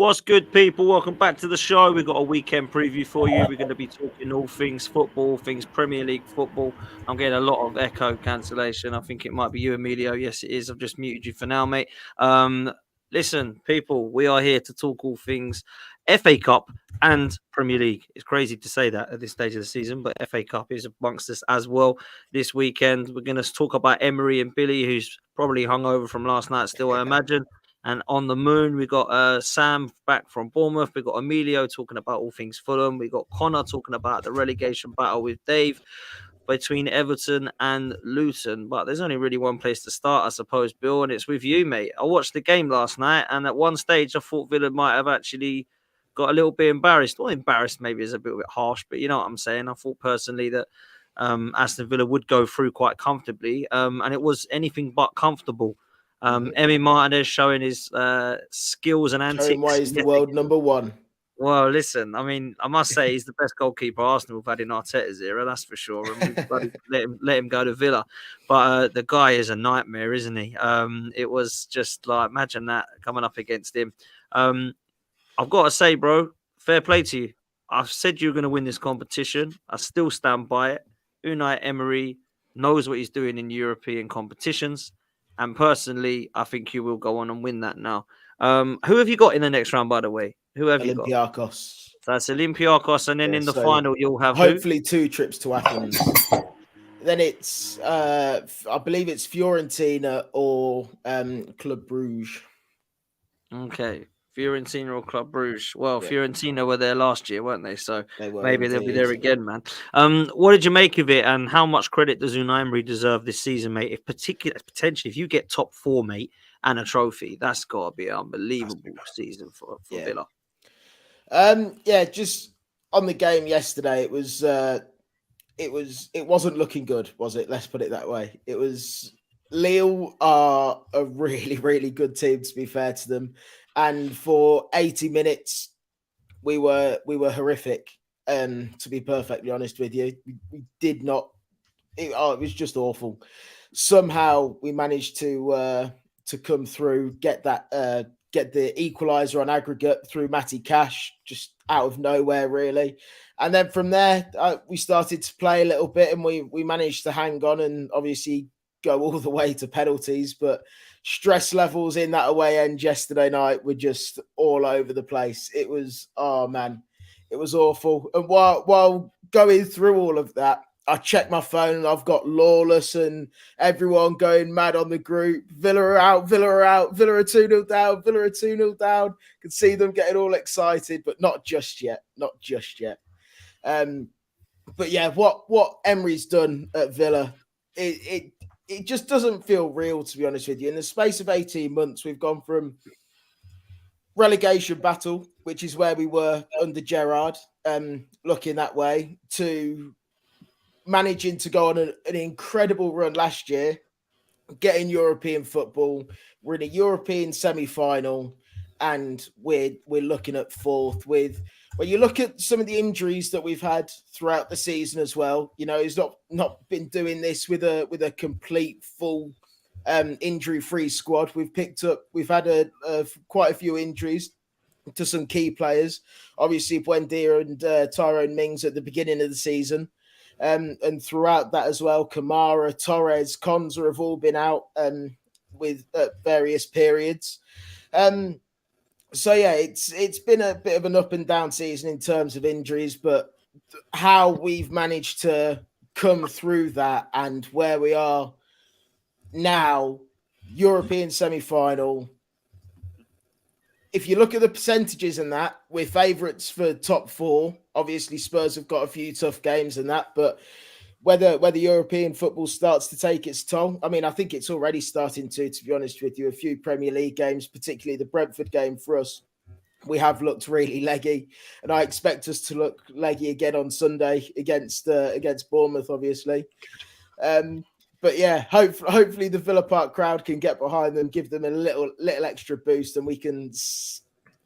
What's good, people? Welcome back to the show. We've got a weekend preview for you. We're going to be talking all things football, things Premier League football. I'm getting a lot of echo cancellation. I think it might be you, Emilio. Yes, it is. I've just muted you for now, mate. Listen, people, we are here to talk all things FA Cup and Premier League. It's crazy to say that at this stage of the season, but FA Cup is amongst us as well this weekend. We're going to talk about Emery and Billy, who's probably hungover from last night still, I imagine. And on the moon, we got Sam back from Bournemouth. We got Emilio talking about all things Fulham. We got Connor talking about the relegation battle with Dave between Everton and Luton. But there's only really one place to start, I suppose, Bill, and it's with you, mate. I watched the game last night, and at one stage, I thought Villa might have actually got a little bit embarrassed. Well, embarrassed maybe is a bit harsh, but you know what I'm saying. I thought personally that Aston Villa would go through quite comfortably, and it was anything but comfortable. Emi Martinez showing his skills and antics. Showing why he's the world number one. Well, listen, I mean, I must say he's the best goalkeeper Arsenal have had in Arteta's era, that's for sure. And we've let him go to Villa. But the guy is a nightmare, isn't he? It was just like, imagine that coming up against him. I've got to say, bro, fair play to you. I've said you're going to win this competition. I still stand by it. Unai Emery knows what he's doing in European competitions. And personally, I think you will go on and win that now. Who have you got in the next round, by the way? Who have you got? Olympiacos. So that's Olympiacos, and then in the final, you'll have hopefully 2 trips to Athens. Then it's, I believe it's Fiorentina or Club Brugge. Okay. Fiorentina or Club Brugge. Well, yeah. Fiorentina were there last year, weren't they? So maybe they'll be there again, man. What did you make of it, and how much credit does Unai Emery deserve this season, mate? Potentially, if you get top 4, mate, and a trophy, that's got to be an unbelievable season for Villa. Just on the game yesterday, it wasn't looking good, was it? Let's put it that way. It was. Lille are a really, really good team, to be fair to them. And for 80 minutes, we were horrific. To be perfectly honest with you, we did not. It was just awful. Somehow we managed to come through, get the equaliser on aggregate through Matty Cash, just out of nowhere, really. And then from there, we started to play a little bit, and we managed to hang on, and obviously go all the way to penalties. But stress levels in that away end yesterday night were just all over the place. It was, oh man, it was awful. And while going through all of that, I checked my phone and I've got Lawless and everyone going mad on the group. Villa are out, Villa are out, Villa are 2-0 down, Villa are 2-0 down. Could see them getting all excited, but not just yet. But yeah, what Emery's done at Villa, it just doesn't feel real, to be honest with you. In the space of 18 months, we've gone from relegation battle, which is where we were under Gerrard, looking that way, to managing to go on an incredible run last year, getting European football. We're in a European semi-final, and we're looking at 4th with. When you look at some of the injuries that we've had throughout the season as well, you know, he's not been doing this with a complete full injury-free squad. We've had quite a few injuries to some key players. Obviously, Buendia and Tyrone Mings at the beginning of the season. And throughout that as well, Kamara, Torres, Konza have all been out with various periods. So yeah, it's been a bit of an up and down season in terms of injuries, but how we've managed to come through that and where we are now, European semi-final. If you look at the percentages in that, we're favourites for top 4. Obviously, Spurs have got a few tough games and that, but whether European football starts to take its toll, I mean, I think it's already starting to be honest with you. A few Premier League games, particularly the Brentford game for us, we have looked really leggy, and I expect us to look leggy again on Sunday against Bournemouth, obviously. But yeah, hopefully the Villa Park crowd can get behind them, give them a little extra boost, and we can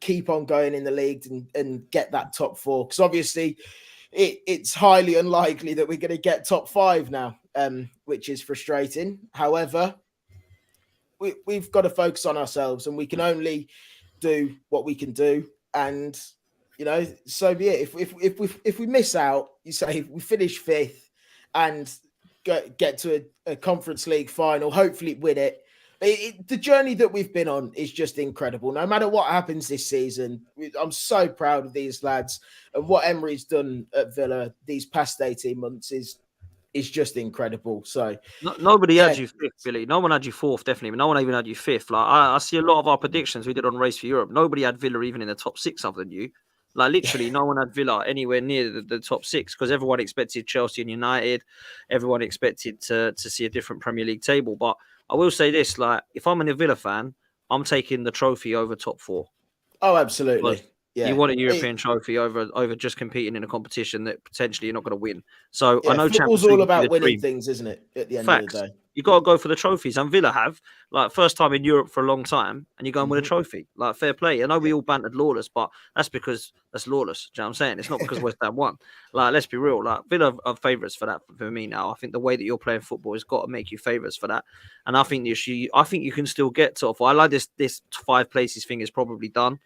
keep on going in the league and get that top 4. Because obviously, it's highly unlikely that we're going to get top 5 now, which is frustrating. However, we've got to focus on ourselves, and we can only do what we can do, and so be it. If we miss out, you say if we finish fifth and get to a Conference League final, hopefully win it. The journey that we've been on is just incredible. No matter what happens this season, I'm so proud of these lads, and what Emery's done at Villa these past 18 months is just incredible. So nobody had you fifth, Billy. No one had you fourth, definitely. No one even had you fifth. Like I see a lot of our predictions we did on Race for Europe. Nobody had Villa even in the top six other than you. Like literally, no one had Villa anywhere near the top six because everyone expected Chelsea and United. Everyone expected to see a different Premier League table. But I will say this: like, if I'm a Villa fan, I'm taking the trophy over top four. Oh, absolutely. Yeah. You want a European trophy over just competing in a competition that potentially you're not going to win. So I know football's all about winning things, isn't it? At the end of the day, you got to go for the trophies. And Villa have first time in Europe for a long time, and you go and win a trophy. Like fair play. I know we all bantered Lawless, but that's because that's Lawless. Do you know what I'm saying? It's not because West Ham won. Like let's be real. Like Villa are favourites for that for me now. I think the way that you're playing football has got to make you favourites for that. And I think you can still get top four. I like this 5 places thing is probably done.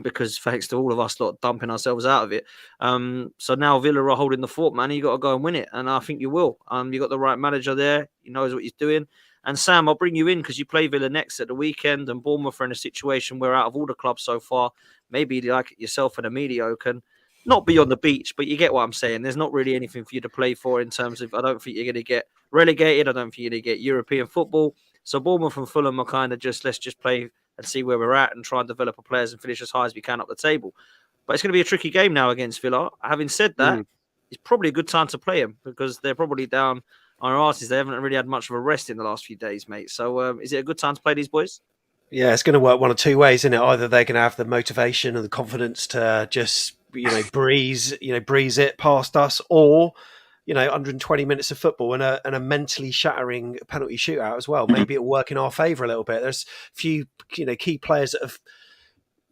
Because thanks to all of us lot dumping ourselves out of it. So now Villa are holding the fort, man. You got to go and win it, and I think you will. You got the right manager there. He knows what he's doing. And Sam, I'll bring you in because you play Villa next at the weekend, and Bournemouth are in a situation where out of all the clubs so far, maybe like yourself and Emilio can not be on the beach, but you get what I'm saying. There's not really anything for you to play for in terms of I don't think you're going to get relegated. I don't think you're going to get European football. So Bournemouth and Fulham are kind of let's just play and see where we're at and try and develop our players and finish as high as we can up the table. But it's going to be a tricky game now against Villa. Having said that, it's probably a good time to play them because they're probably down on our asses. They haven't really had much of a rest in the last few days, mate. So is it a good time to play these boys? Yeah, it's going to work one of two ways, isn't it? Either they're going to have the motivation and the confidence to just, breeze it past us, or 120 minutes of football and a mentally shattering penalty shootout as well. Maybe it'll work in our favour a little bit. There's a few, key players that have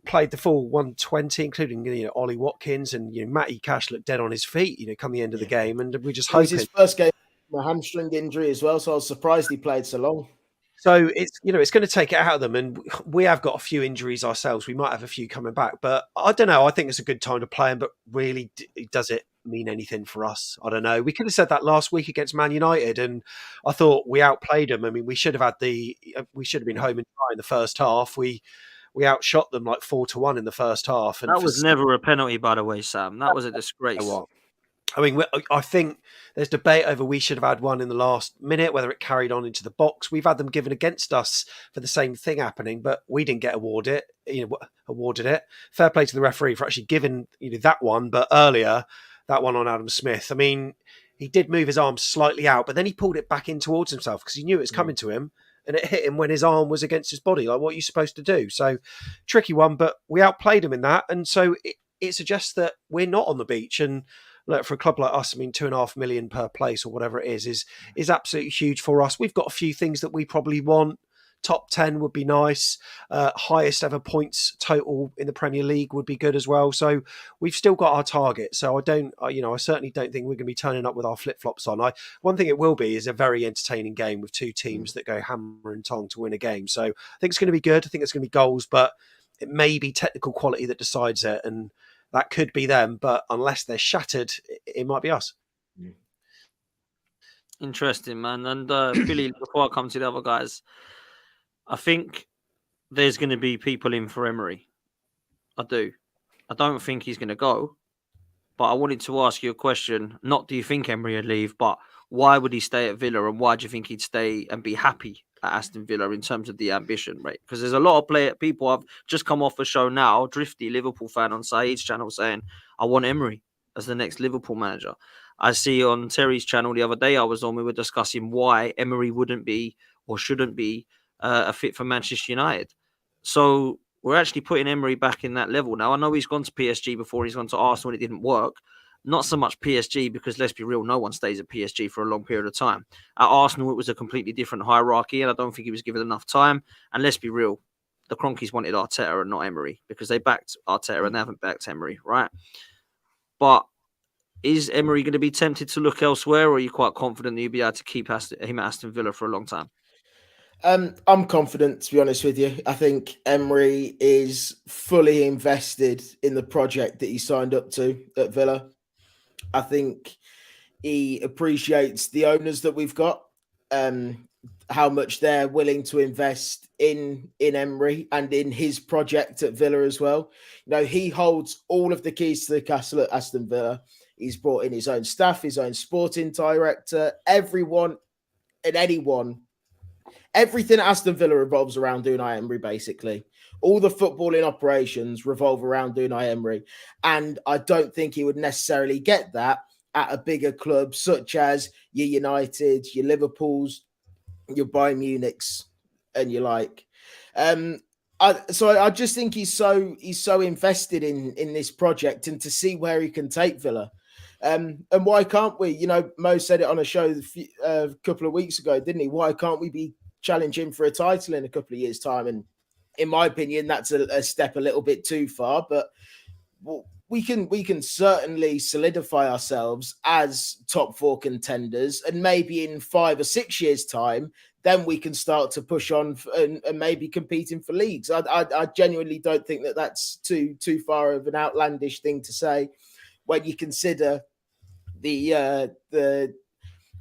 played the full 120, including, Ollie Watkins and, Matty Cash looked dead on his feet, come the end of the game. And we just hope his first game, a hamstring injury as well. So I was surprised he played so long. So it's going to take it out of them, and we have got a few injuries ourselves. We might have a few coming back, but I don't know. I think it's a good time to play them, but really, does it mean anything for us? I don't know. We could have said that last week against Man United, and I thought we outplayed them. I mean, we should have been home and dry in the first half. We outshot them like 4-1 in the first half. And that was never a penalty, by the way, Sam. That was a disgrace. I mean, I think there's debate over we should have had one in the last minute, whether it carried on into the box. We've had them given against us for the same thing happening, but we didn't get awarded it. Fair play to the referee for actually giving that one, but earlier that one on Adam Smith. I mean, he did move his arm slightly out, but then he pulled it back in towards himself because he knew it was coming to him, and it hit him when his arm was against his body. Like, what are you supposed to do? So, tricky one, but we outplayed him in that, and so it suggests that we're not on the beach. And look, for a club like us, I mean, 2.5 million per place or whatever it is absolutely huge for us. We've got a few things that we probably want. Top 10 would be nice. Highest ever points total in the Premier League would be good as well. So we've still got our target. So I certainly don't think we're going to be turning up with our flip-flops on. One thing it will be is a very entertaining game with two teams that go hammer and tong to win a game. So I think it's going to be good. I think it's going to be goals, but it may be technical quality that decides it. And that could be them, but unless they're shattered, it might be us. Interesting, man. And Billy, before I come to the other guys, I think there's going to be people in for Emery. I do. I don't think he's going to go, but I wanted to ask you a question. Not do you think Emery would leave, but why would he stay at Villa, and why do you think he'd stay and be happy at Aston Villa in terms of the ambition, right? Because there's a lot of people I've just come off a show now, Drifty Liverpool fan on Saeed's channel saying, I want Emery as the next Liverpool manager. I see on Terry's channel the other day I was on, we were discussing why Emery wouldn't be or shouldn't be a fit for Manchester United. So we're actually putting Emery back in that level now. I know he's gone to PSG before, he's gone to Arsenal and it didn't work. Not so much PSG, because let's be real, no one stays at PSG for a long period of time. At Arsenal, it was a completely different hierarchy, and I don't think he was given enough time. And let's be real, the Cronkies wanted Arteta and not Emery, because they backed Arteta and they haven't backed Emery, right? But is Emery going to be tempted to look elsewhere, or are you quite confident that you'll be able to keep him at Aston Villa for a long time? I'm confident, to be honest with you. I think Emery is fully invested in the project that he signed up to at Villa. I think he appreciates the owners that we've got, how much they're willing to invest in Emery and in his project at Villa as well. You know, he holds all of the keys to the castle at Aston Villa. He's brought in his own staff, his own sporting director, everyone and anyone. Everything at Aston Villa revolves around Unai Emery, basically. All the footballing operations revolve around Unai Emery. And I don't think he would necessarily get that at a bigger club such as your United, your Liverpools, your Bayern Munichs, and your like. I just think he's so invested in this project and to see where he can take Villa. And why can't we? You know, Mo said it on a show a couple of weeks ago, didn't he? Why can't we be challenging for a title in a couple of years' time? And in my opinion, that's a step a little bit too far, but we can certainly solidify ourselves as top four contenders, and maybe in 5 or 6 years' time, then we can start to push on and maybe competing for leagues. I genuinely don't think that that's too far of an outlandish thing to say when you consider the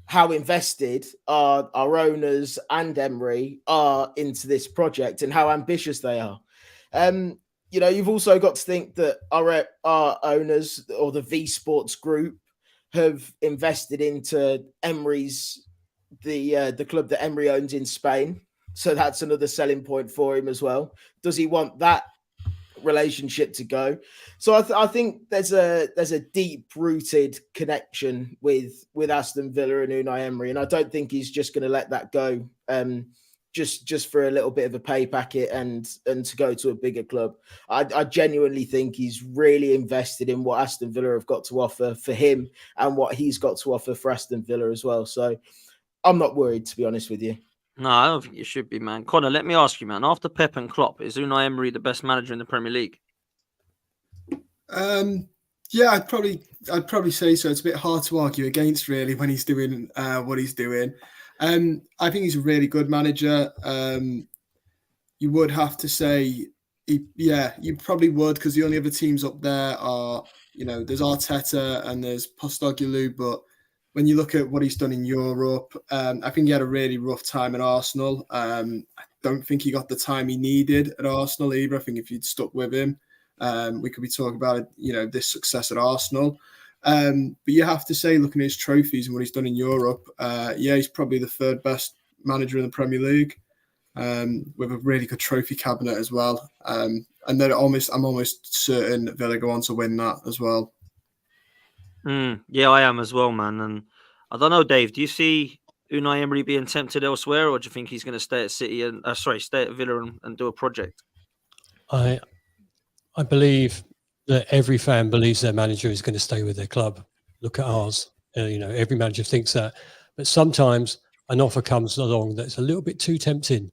how invested our owners and Emery are into this project and how ambitious they are. You know, you've also got to think that our owners or the V Sports Group have invested into Emery's the club that Emery owns in Spain. So that's another selling point for him as well. Does he want that relationship to go? So I think there's a deep rooted connection with Aston Villa and Unai Emery, and I don't think he's just going to let that go just for a little bit of a pay packet and to go to a bigger club. I genuinely think he's really invested in what Aston Villa have got to offer for him and what he's got to offer for Aston Villa as well. So I'm not worried, to be honest with you. No, I don't think you should be, man. Connor, let me ask you, man. After Pep and Klopp, is Unai Emery the best manager in the Premier League? Yeah, I'd probably say so. It's a bit hard to argue against, really, when he's doing what he's doing. I think he's a really good manager. You would have to say, you probably would, because the only other teams up there are, there's Arteta and there's Postecoglou, but when you look at what he's done in Europe, I think he had a really rough time at Arsenal. I don't think he got the time he needed at Arsenal either. I think if you'd stuck with him, we could be talking about, this success at Arsenal. But you have to say, looking at his trophies and what he's done in Europe, he's probably the third best manager in the Premier League, with a really good trophy cabinet as well. And then I'm almost certain Villa go on to win that as well. Yeah, I am as well, man. And I don't know, Dave, do you see Unai Emery being tempted elsewhere, or do you think he's going to stay at City and stay at Villa and do a project? I believe that every fan believes their manager is going to stay with their club. Look at ours. Every manager thinks that. But sometimes an offer comes along that's a little bit too tempting,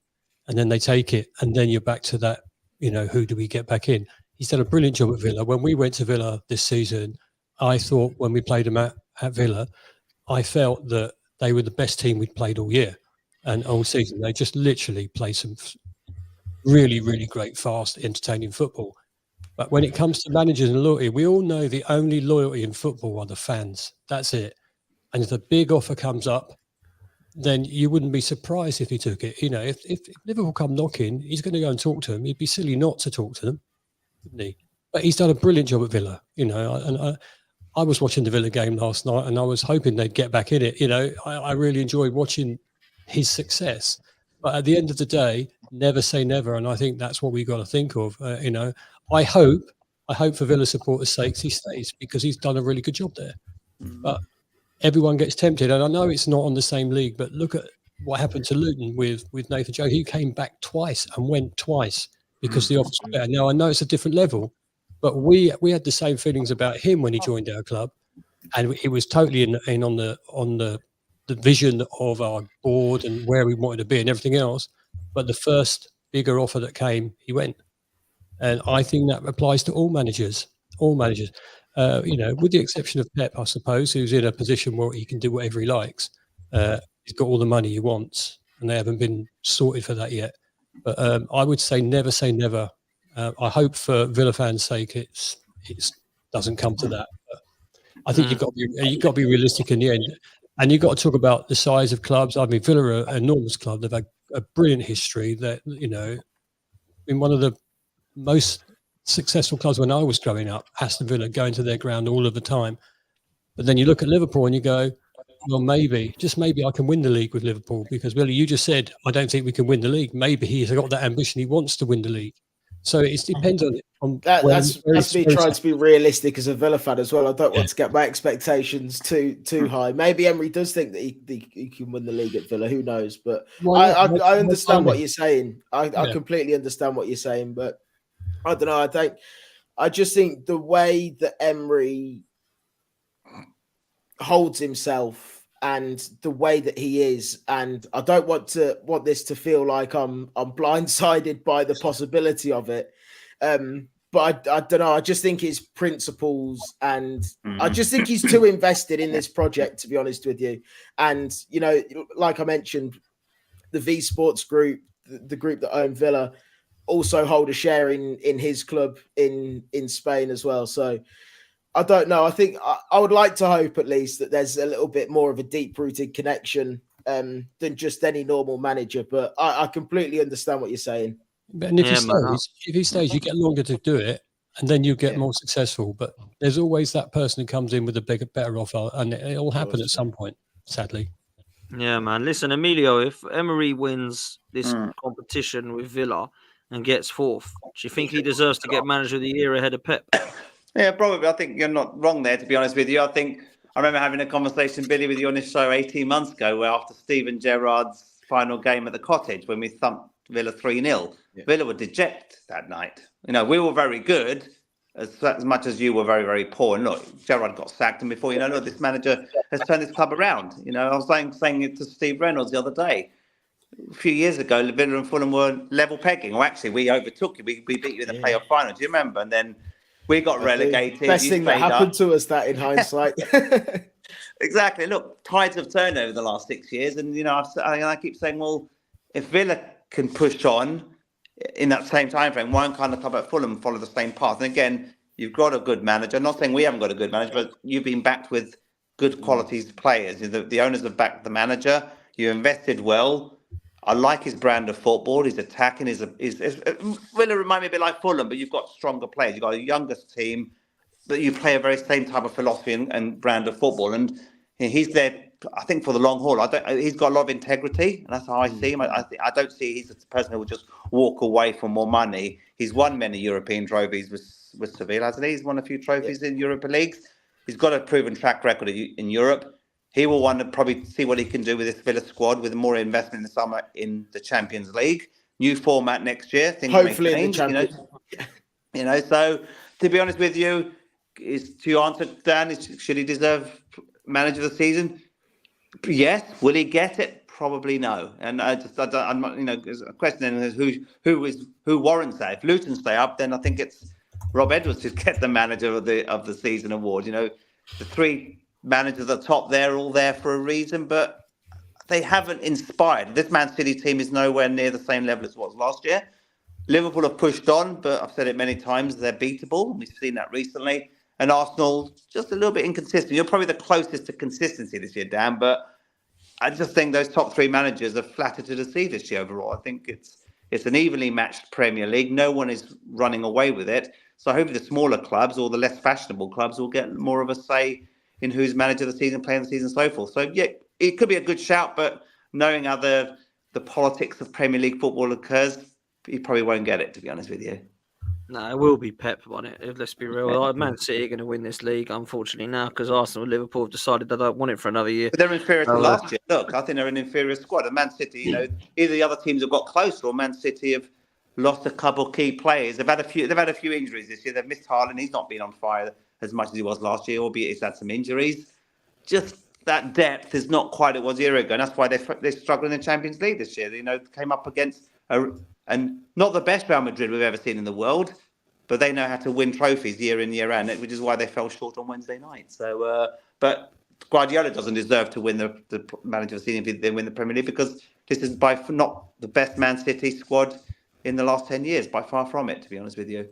and then they take it, and then you're back to that, who do we get back in? He's done a brilliant job at Villa. When we went to Villa this season, I thought when we played them at Villa, I felt that they were the best team we'd played all year and all season. They just literally played some really, really great, fast, entertaining football. But when it comes to managers and loyalty, we all know the only loyalty in football are the fans. That's it. And if a big offer comes up, then you wouldn't be surprised if he took it. If Liverpool come knocking, he's going to go and talk to them. He'd be silly not to talk to them, wouldn't he? But he's done a brilliant job at Villa, and I was watching the Villa game last night and I was hoping they'd get back in it. I really enjoyed watching his success. But at the end of the day, never say never. And I think that's what we've got to think of. I hope for Villa supporters' sakes he stays, because he's done a really good job there. But everyone gets tempted. And I know it's not on the same league, but look at what happened to Luton with Nathan Joe. He came back twice and went twice because the offers were better. Now, I know it's a different level, but we had the same feelings about him when he joined our club, and he was totally in on the vision of our board and where we wanted to be and everything else. But the first bigger offer that came, he went, and I think that applies to all managers. With the exception of Pep, I suppose, who's in a position where he can do whatever he likes. He's got all the money he wants. and they haven't been sorted for that yet. But I would say never. I hope for Villa fans' sake it doesn't come to that. But I think you've got to be realistic in the end, and you've got to talk about the size of clubs. I mean, Villa are an enormous club. They've had a brilliant history. That been one of the most successful clubs when I was growing up. Aston Villa going to their ground all of the time. But then you look at Liverpool and you go, well, maybe, just maybe I can win the league with Liverpool, because Willie, you just said, I don't think we can win the league. Maybe he's got that ambition. He wants to win the league. So it depends on that's me trying to be realistic as a Villa fan as well. I don't want to get my expectations too high. Maybe Emery does think that he can win the league at Villa. Who knows? But I understand what you're saying. I completely understand what you're saying. But I don't know. I just think the way that Emery holds himself and the way that he is, and I don't want this to feel like I'm blindsided by the possibility of it. But I don't know. I just think his principles, and I just think he's too invested in this project, to be honest with you. And like I mentioned, the V Sports Group, the group that own Villa, also hold a share in his club in Spain as well. So I don't know. I think I would like to hope at least that there's a little bit more of a deep-rooted connection than just any normal manager. But I completely understand what you're saying. And if he stays, you get longer to do it, and then you get more successful. But there's always that person who comes in with a better offer, and it'll happen at some point, sadly. Yeah, man. Listen, Emilio, if Emery wins this competition with Villa and gets fourth, do you think he deserves to get manager of the year ahead of Pep? Yeah, probably. I think you're not wrong there, to be honest with you. I remember having a conversation, Billy, with you on this show 18 months ago, where after Steven Gerrard's final game at the Cottage, when we thumped Villa 3-0, Villa were dejected that night. We were very good, as much as you were very, very poor. And look, Gerrard got sacked, and before you know, this manager has turned this club around. I was saying it to Steve Reynolds the other day. A few years ago, Villa and Fulham were level pegging. Or actually, we overtook you. We beat you in the playoff final. Do you remember? And then we got relegated. Best thing that happened to us, that in hindsight. Exactly. Look, tides have turned over the last 6 years. And, I keep saying, well, if Villa can push on in that same time frame, why can't the club at Fulham follow the same path? And again, you've got a good manager. I'm not saying we haven't got a good manager, but you've been backed with good qualities players. The owners have backed the manager. You invested well. I like his brand of football. He's attacking. Villa remind me a bit like Fulham, but you've got stronger players. You've got a youngest team, but you play a very same type of philosophy and brand of football. And he's there, I think, for the long haul. He's got a lot of integrity, and that's how I see him. I don't see he's the person who will just walk away for more money. He's won many European trophies with Sevilla, hasn't he? He's won a few trophies in Europa Leagues. He's got a proven track record in Europe. He will want to probably see what he can do with this Villa squad with more investment in the summer in the Champions League. New format next year. Hopefully in the Champions League. So to be honest with you, to answer Dan, should he deserve manager of the season? Yes. Will he get it? Probably no. And I'm not, there's a question is who warrants that. If Luton stay up, then I think it's Rob Edwards should get the manager of the season award. The three managers at the top, they're all there for a reason, but they haven't inspired. This Man City team is nowhere near the same level as it was last year. Liverpool have pushed on, but I've said it many times, they're beatable. We've seen that recently. And Arsenal, just a little bit inconsistent. You're probably the closest to consistency this year, Dan, but I just think those top three managers are flattered to deceive this year overall. I think it's an evenly matched Premier League. No one is running away with it. So hopefully the smaller clubs or the less fashionable clubs will get more of a say in who's manager of the season, playing the season, and so forth. So, yeah, it could be a good shout, but knowing how the politics of Premier League football occurs, he probably won't get it, to be honest with you. No, it will be Pep on it. Let's be real. Man City are going to win this league, unfortunately, now, because Arsenal and Liverpool have decided they don't want it for another year. But they're inferior to last year. Look, I think they're an inferior squad. And Man City, either the other teams have got closer or Man City have lost a couple of key players. They've had a few injuries this year. They've missed Haaland. He's not been on fire as much as he was last year, albeit he's had some injuries. Just that depth is not quite what it was a year ago. And that's why they struggled in the Champions League this year. Came up against and not the best Real Madrid we've ever seen in the world, but they know how to win trophies year in, year out, which is why they fell short on Wednesday night. So, but Guardiola doesn't deserve to win the manager of the season if they win the Premier League, because This is not the best Man City squad in the last 10 years, by far from it, to be honest with you.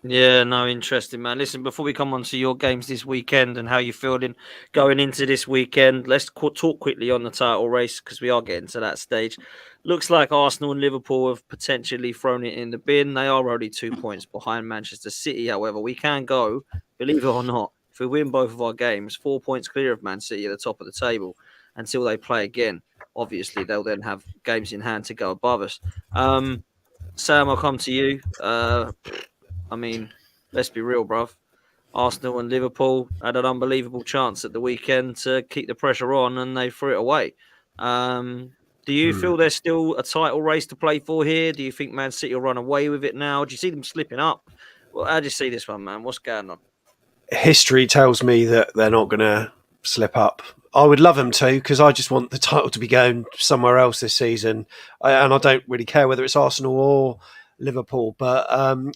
Yeah, no, interesting, man. Listen, before we come on to your games this weekend and how you're feeling going into this weekend, let's talk quickly on the title race because we are getting to that stage. Looks like Arsenal and Liverpool have potentially thrown it in the bin. They are only 2 points behind Manchester City. However, we can go, believe it or not, if we win both of our games, 4 points clear of Man City at the top of the table until they play again. Obviously, they'll then have games in hand to go above us. Sam, I'll come to you. I mean, let's be real, bruv. Arsenal and Liverpool had an unbelievable chance at the weekend to keep the pressure on, and they threw it away. Do you feel there's still a title race to play for here? Do you think Man City will run away with it now? Do you see them slipping up? Well, how do you see this one, man? What's going on? History tells me that they're not going to slip up. I would love them to, because I just want the title to be going somewhere else this season. And I don't really care whether it's Arsenal or Liverpool, but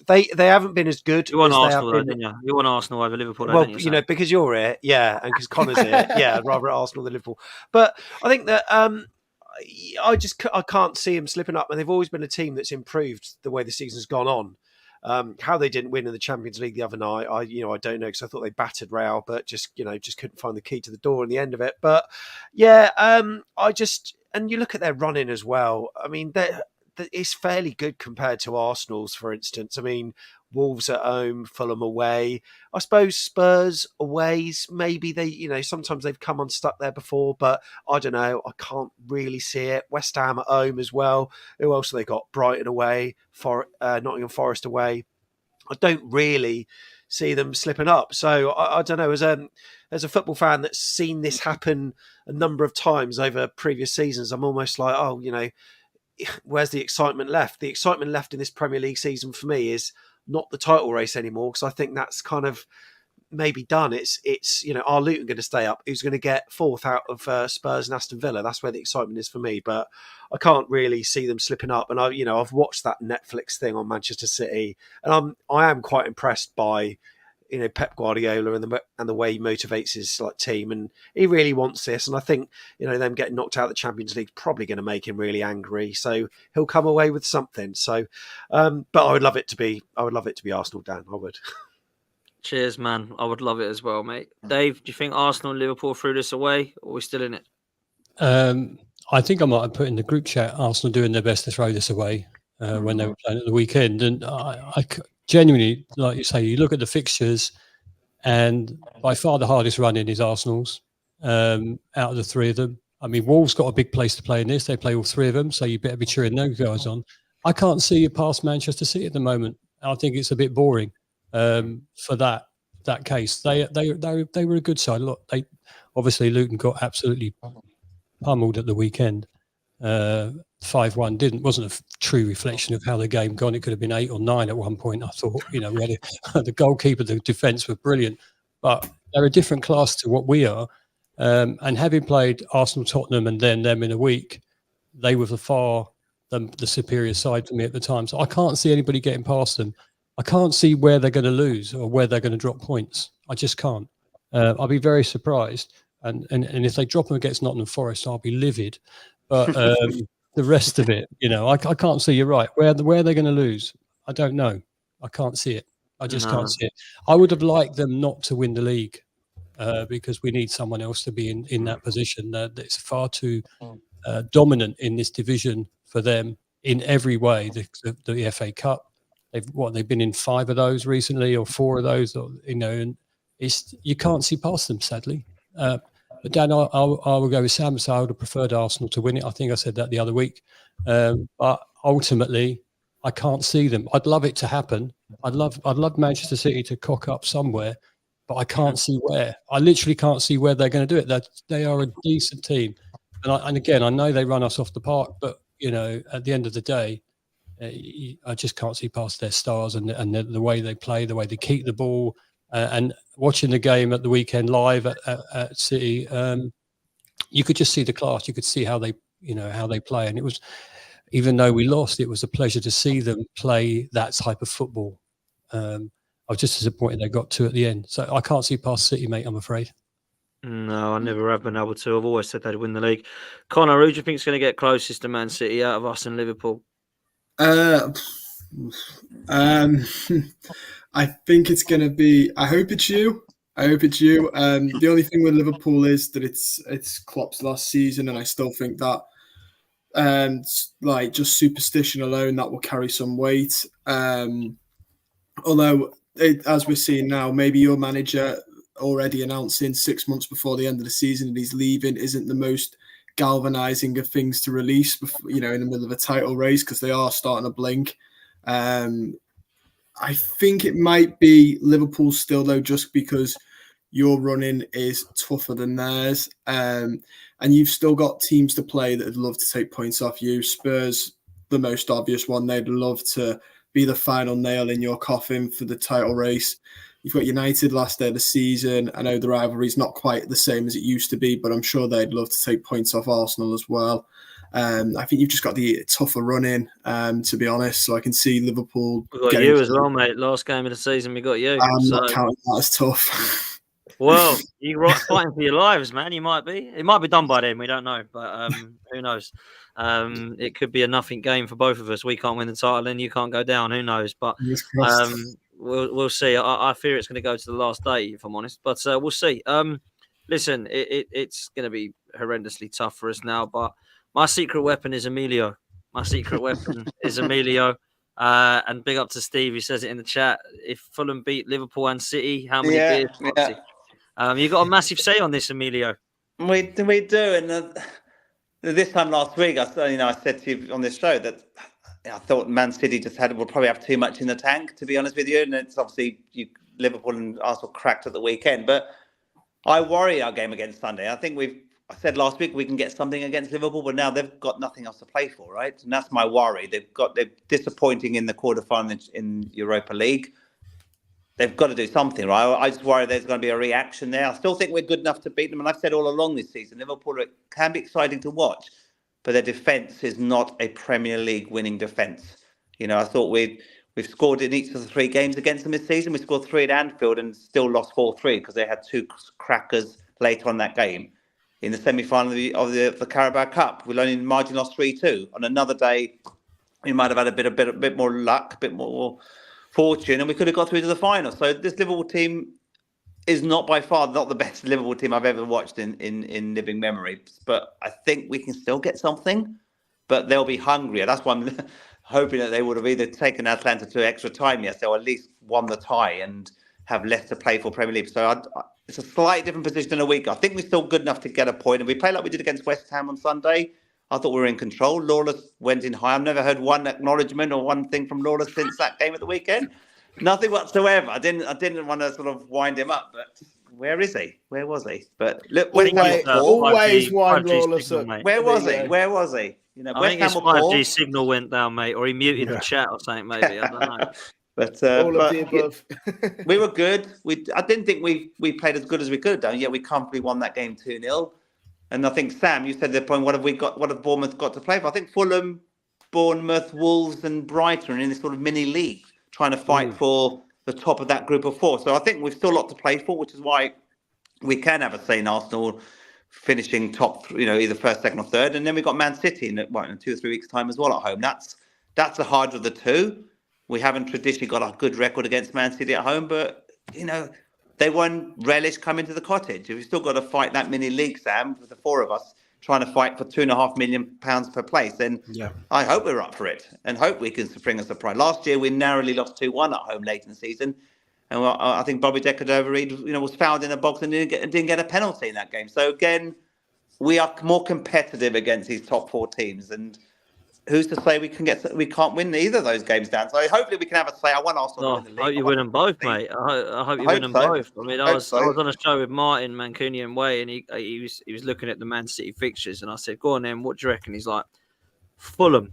they haven't been as good. You want as Arsenal, they have though, been. didn't you? You want Arsenal over Liverpool, Well, don't you? because you're here, yeah, and because Connor's here, yeah, I'd rather Arsenal than Liverpool. But I think that I can't see them slipping up, and they've always been a team that's improved the way the season's gone on. How they didn't win in the Champions League the other night, I don't know, because I thought they battered Real, but just couldn't find the key to the door in the end of it. But yeah, and you look at their running as well. I mean, it's fairly good compared to Arsenal's, for instance. I mean, Wolves at home, Fulham away. I suppose Spurs away, maybe they, sometimes they've come unstuck there before, but I don't know. I can't really see it. West Ham at home as well. Who else have they got? Brighton away, Nottingham Forest away. I don't really see them slipping up. So I don't know. As a football fan that's seen this happen a number of times over previous seasons, I'm almost like, where's the excitement left? The excitement left in this Premier League season for me is not the title race anymore, because I think that's kind of maybe done. It's are Luton going to stay up? Who's going to get fourth out of Spurs and Aston Villa? That's where the excitement is for me. But I can't really see them slipping up. And I've watched that Netflix thing on Manchester City, and I am quite impressed by Pep Guardiola and the way he motivates his team, and he really wants this. And I think them getting knocked out of the Champions League is probably going to make him really angry. So he'll come away with something. So, but I would love it to be Arsenal, Dan. I would. Cheers, man. I would love it as well, mate. Dave, do you think Arsenal and Liverpool threw this away, or are we still in it? I think I might have put in the group chat Arsenal doing their best to throw this away when they were playing at the weekend, and I genuinely, like you say, you look at the fixtures, and by far the hardest running is Arsenal's out of the three of them. I mean, Wolves got a big place to play in this. They play all three of them, so you better be cheering those guys on. I can't see you past Manchester City at the moment. I think it's a bit boring for that case. They were a good side. Look, obviously Luton got absolutely pummeled at the weekend. 5-1 wasn't a true reflection of how the game gone. It could have been 8 or 9 at one point. I thought, we had the goalkeeper, the defence were brilliant, but they're a different class to what we are. And having played Arsenal, Tottenham, and then them in a week, they were the superior side for me at the time. So I can't see anybody getting past them. I can't see where they're going to lose or where they're going to drop points. I just can't. I'll be very surprised. And if they drop them against Nottingham Forest, I'll be livid. But the rest of it, I can't see. You're right. Where they're going to lose, I don't know. I can't see it. I just can't see it. I would have liked them not to win the league because we need someone else to be in that position. It's far too dominant in this division for them in every way. The FA Cup, they've been in 5 of those recently, or 4 of those, and you can't see past them, sadly. But Dan, I will go with Sam. So I would have preferred Arsenal to win it. I think I said that the other week. But ultimately, I can't see them. I'd love it to happen. I'd love Manchester City to cock up somewhere, but I can't see where. I literally can't see where they're going to do it. They are a decent team, and again, I know they run us off the park, but at the end of the day, I just can't see past their stars and the way they play, the way they keep the ball. And watching the game at the weekend live at City, you could just see the class. You could see how they play, and it was, even though we lost, it was a pleasure to see them play that type of football. I was just disappointed they got 2 at the end, so I can't see past City, mate. I'm afraid. No, I never have been able to. I've always said they'd win the league. Connor, who do you think is going to get closest to Man City out of us and Liverpool? Uh, I think it's going to be. I hope it's you. The only thing with Liverpool is that it's Klopp's last season, and I still think that, like just superstition alone, that will carry some weight. Although, as we're seeing now, maybe your manager already announcing 6 months before the end of the season that he's leaving isn't the most galvanizing of things to release, before, in the middle of a title race, because they are starting to blink. I think it might be Liverpool still, though, just because your running is tougher than theirs. And you've still got teams to play that would love to take points off you. Spurs, the most obvious one, they'd love to be the final nail in your coffin for the title race. You've got United last day of the season. I know the rivalry's not quite the same as it used to be, but I'm sure they'd love to take points off Arsenal as well. I think you've just got the tougher running, to be honest. So I can see Liverpool. We got you as well, mate. Last game of the season, we got you. I'm not counting that as tough. Well, you're fighting for your lives, man. You might be. It might be done by then. We don't know, but who knows? It could be a nothing game for both of us. We can't win the title, and you can't go down. Who knows? But we'll see. I fear it's going to go to the last day, if I'm honest. But we'll see. Listen, it's going to be horrendously tough for us now. But my secret weapon is Emilio. My secret weapon is Emilio. And big up to Steve, who says it in the chat. If Fulham beat Liverpool and City, how many beers? Yeah. You got a massive say on this, Emilio. We do, and this time last week, I said to you on this show that I thought Man City will probably have too much in the tank, to be honest with you. And it's obviously Liverpool and Arsenal cracked at the weekend, but I worry our game against Sunday. I think I said last week we can get something against Liverpool, but now they've got nothing else to play for, right? And that's my worry. They're disappointing in the quarterfinals in Europa League. They've got to do something, right? I just worry there's going to be a reaction there. I still think we're good enough to beat them. And I've said all along this season, Liverpool can be exciting to watch, but their defence is not a Premier League winning defence. I thought we've scored in each of the 3 games against them this season. We scored 3 at Anfield and still lost 4-3 because they had 2 crackers later on that game. In the semi-final of the Carabao Cup, we only margin lost 3-2. On another day, we might have had a bit more luck, a bit more fortune, and we could have got through to the final. So this Liverpool team is not by far not the best Liverpool team I've ever watched in living memory. But I think we can still get something, but they'll be hungrier. That's why I'm hoping that they would have either taken Atlanta to extra time yesterday or at least won the tie and have less to play for Premier League. So it's a slightly different position in a week. I think we're still good enough to get a point. And we play like we did against West Ham on Sunday. I thought we were in control. Lawless went in high. I've never heard one acknowledgement or one thing from Lawless since that game at the weekend. Nothing whatsoever. I didn't want to sort of wind him up, but where is he? Where was he? But look, when always wind Lawless up. Where was he? Where was he? I think his 5G signal went down, mate, or he muted the chat or something. Maybe I don't know. But all of the above. We were good. I didn't think we played as good as we could have done. Yet we comfortably won that game 2-0. And I think, Sam, you said the point, what have Bournemouth got to play for? I think Fulham, Bournemouth, Wolves and Brighton are in this sort of mini league trying to fight for the top of that group of 4. So I think we've still a lot to play for, which is why we can have a say in Arsenal finishing top, either first, second or third. And then we've got Man City in 2 or 3 weeks' time as well at home. That's the harder of the two. We haven't traditionally got a good record against Man City at home, but, they won't relish coming to the cottage. We've still got to fight that mini league, Sam, with the 4 of us trying to fight for £2.5 million per place. Then I hope we're up for it and hope we can bring a surprise. Last year, we narrowly lost 2-1 at home late in the season. And I think Bobby De Cordova-Reid, was fouled in the box and didn't get a penalty in that game. So again, we are more competitive against these top 4 teams. And who's to say we can't win either of those games down? So hopefully we can have a say. I want Arsenal to win the league. I hope you win them both, mate. I hope you win them both. I mean, I was on a show with Martin Mancunian Way, and he was looking at the Man City fixtures, and I said, "Go on, then. What do you reckon?" He's like, "Fulham."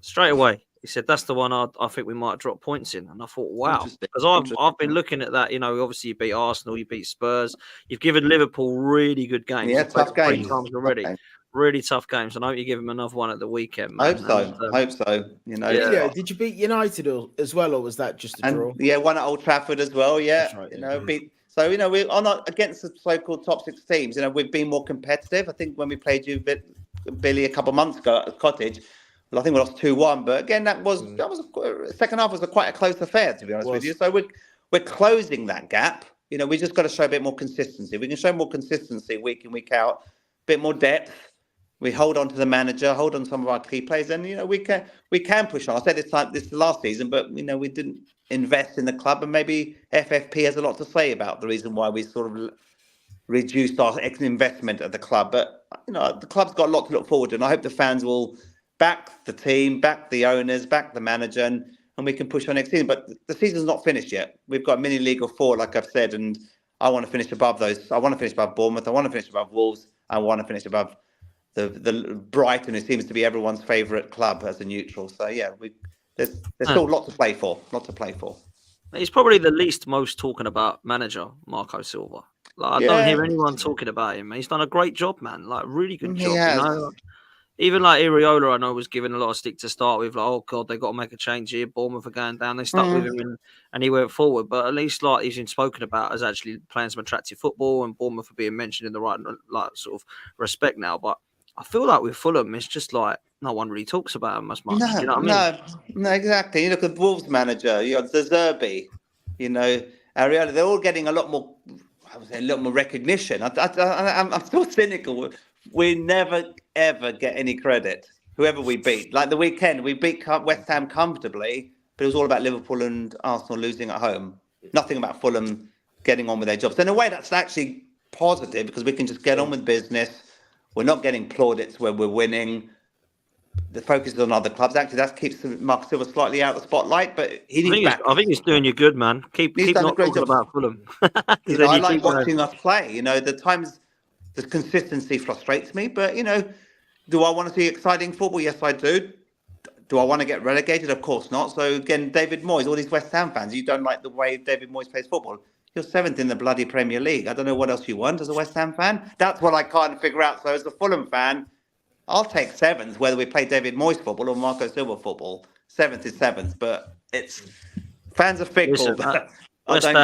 Straight away, he said, "That's the one I think we might drop points in." And I thought, "Wow," because I've been looking at that. Obviously you beat Arsenal, you beat Spurs, you've given Liverpool really good games. Yeah, tough games 3 times already. Really tough games, and I hope you give him another one at the weekend. I hope so. Did you beat United as well, or was that just a draw? Yeah, one at Old Trafford as well. Yeah, right, beat So, we're not against the so-called top 6 teams. We've been more competitive. I think when we played you, Billy, a couple of months ago at Cottage, well, I think we lost 2-1. But again, that was second half was quite a close affair, to be honest with you. So we're closing that gap. We just got to show a bit more consistency. We can show more consistency week in, week out, a bit more depth. We hold on to the manager, hold on to some of our key players, and we can push on. I said this last season, but we didn't invest in the club, and maybe FFP has a lot to say about the reason why we sort of reduced our investment at the club. But the club's got a lot to look forward to, and I hope the fans will back the team, back the owners, back the manager, and we can push on next season. But the season's not finished yet. We've got a mini league of 4, like I've said, and I want to finish above those. I want to finish above Bournemouth. I want to finish above Wolves. I want to finish above the Brighton, who seems to be everyone's favourite club as a neutral. So yeah, there's still a lot to play for. He's probably the most talking about manager, Marco Silva. I don't hear anyone talking about him. He's done a great job, man. Really good job. Even Iriola, I know, was given a lot of stick to start with. Oh God, they got to make a change here. Bournemouth are going down. They stuck with him, and he went forward. But at least he's been spoken about as actually playing some attractive football, and Bournemouth are being mentioned in the right sort of respect now. But I feel like with Fulham, it's just no one really talks about him as much. No, you know what I mean? No, exactly. You look at the Wolves manager, you got Zerbi, Ariola, they're all getting a lot more recognition. I'm still cynical. We never, ever get any credit, whoever we beat. Like the weekend, we beat West Ham comfortably, but it was all about Liverpool and Arsenal losing at home. Nothing about Fulham getting on with their jobs. So in a way, that's actually positive because we can just get on with business. We're not getting plaudits when we're winning. The focus is on other clubs. Actually, that keeps Mark Silva slightly out of the spotlight, but he needs back. I think he's doing you good, man. Keep not talking about Fulham. I like watching us play. The consistency frustrates me, but do I want to see exciting football? Yes, I do. Do I want to get relegated? Of course not. So again, David Moyes, all these West Ham fans, you don't like the way David Moyes plays football. You're 7th in the bloody Premier League. I don't know what else you want as a West Ham fan. That's what I can't figure out. So as a Fulham fan, I'll take 7th, whether we play David Moyes football or Marco Silva football. 7th is 7th, but fans are fickle. Listen,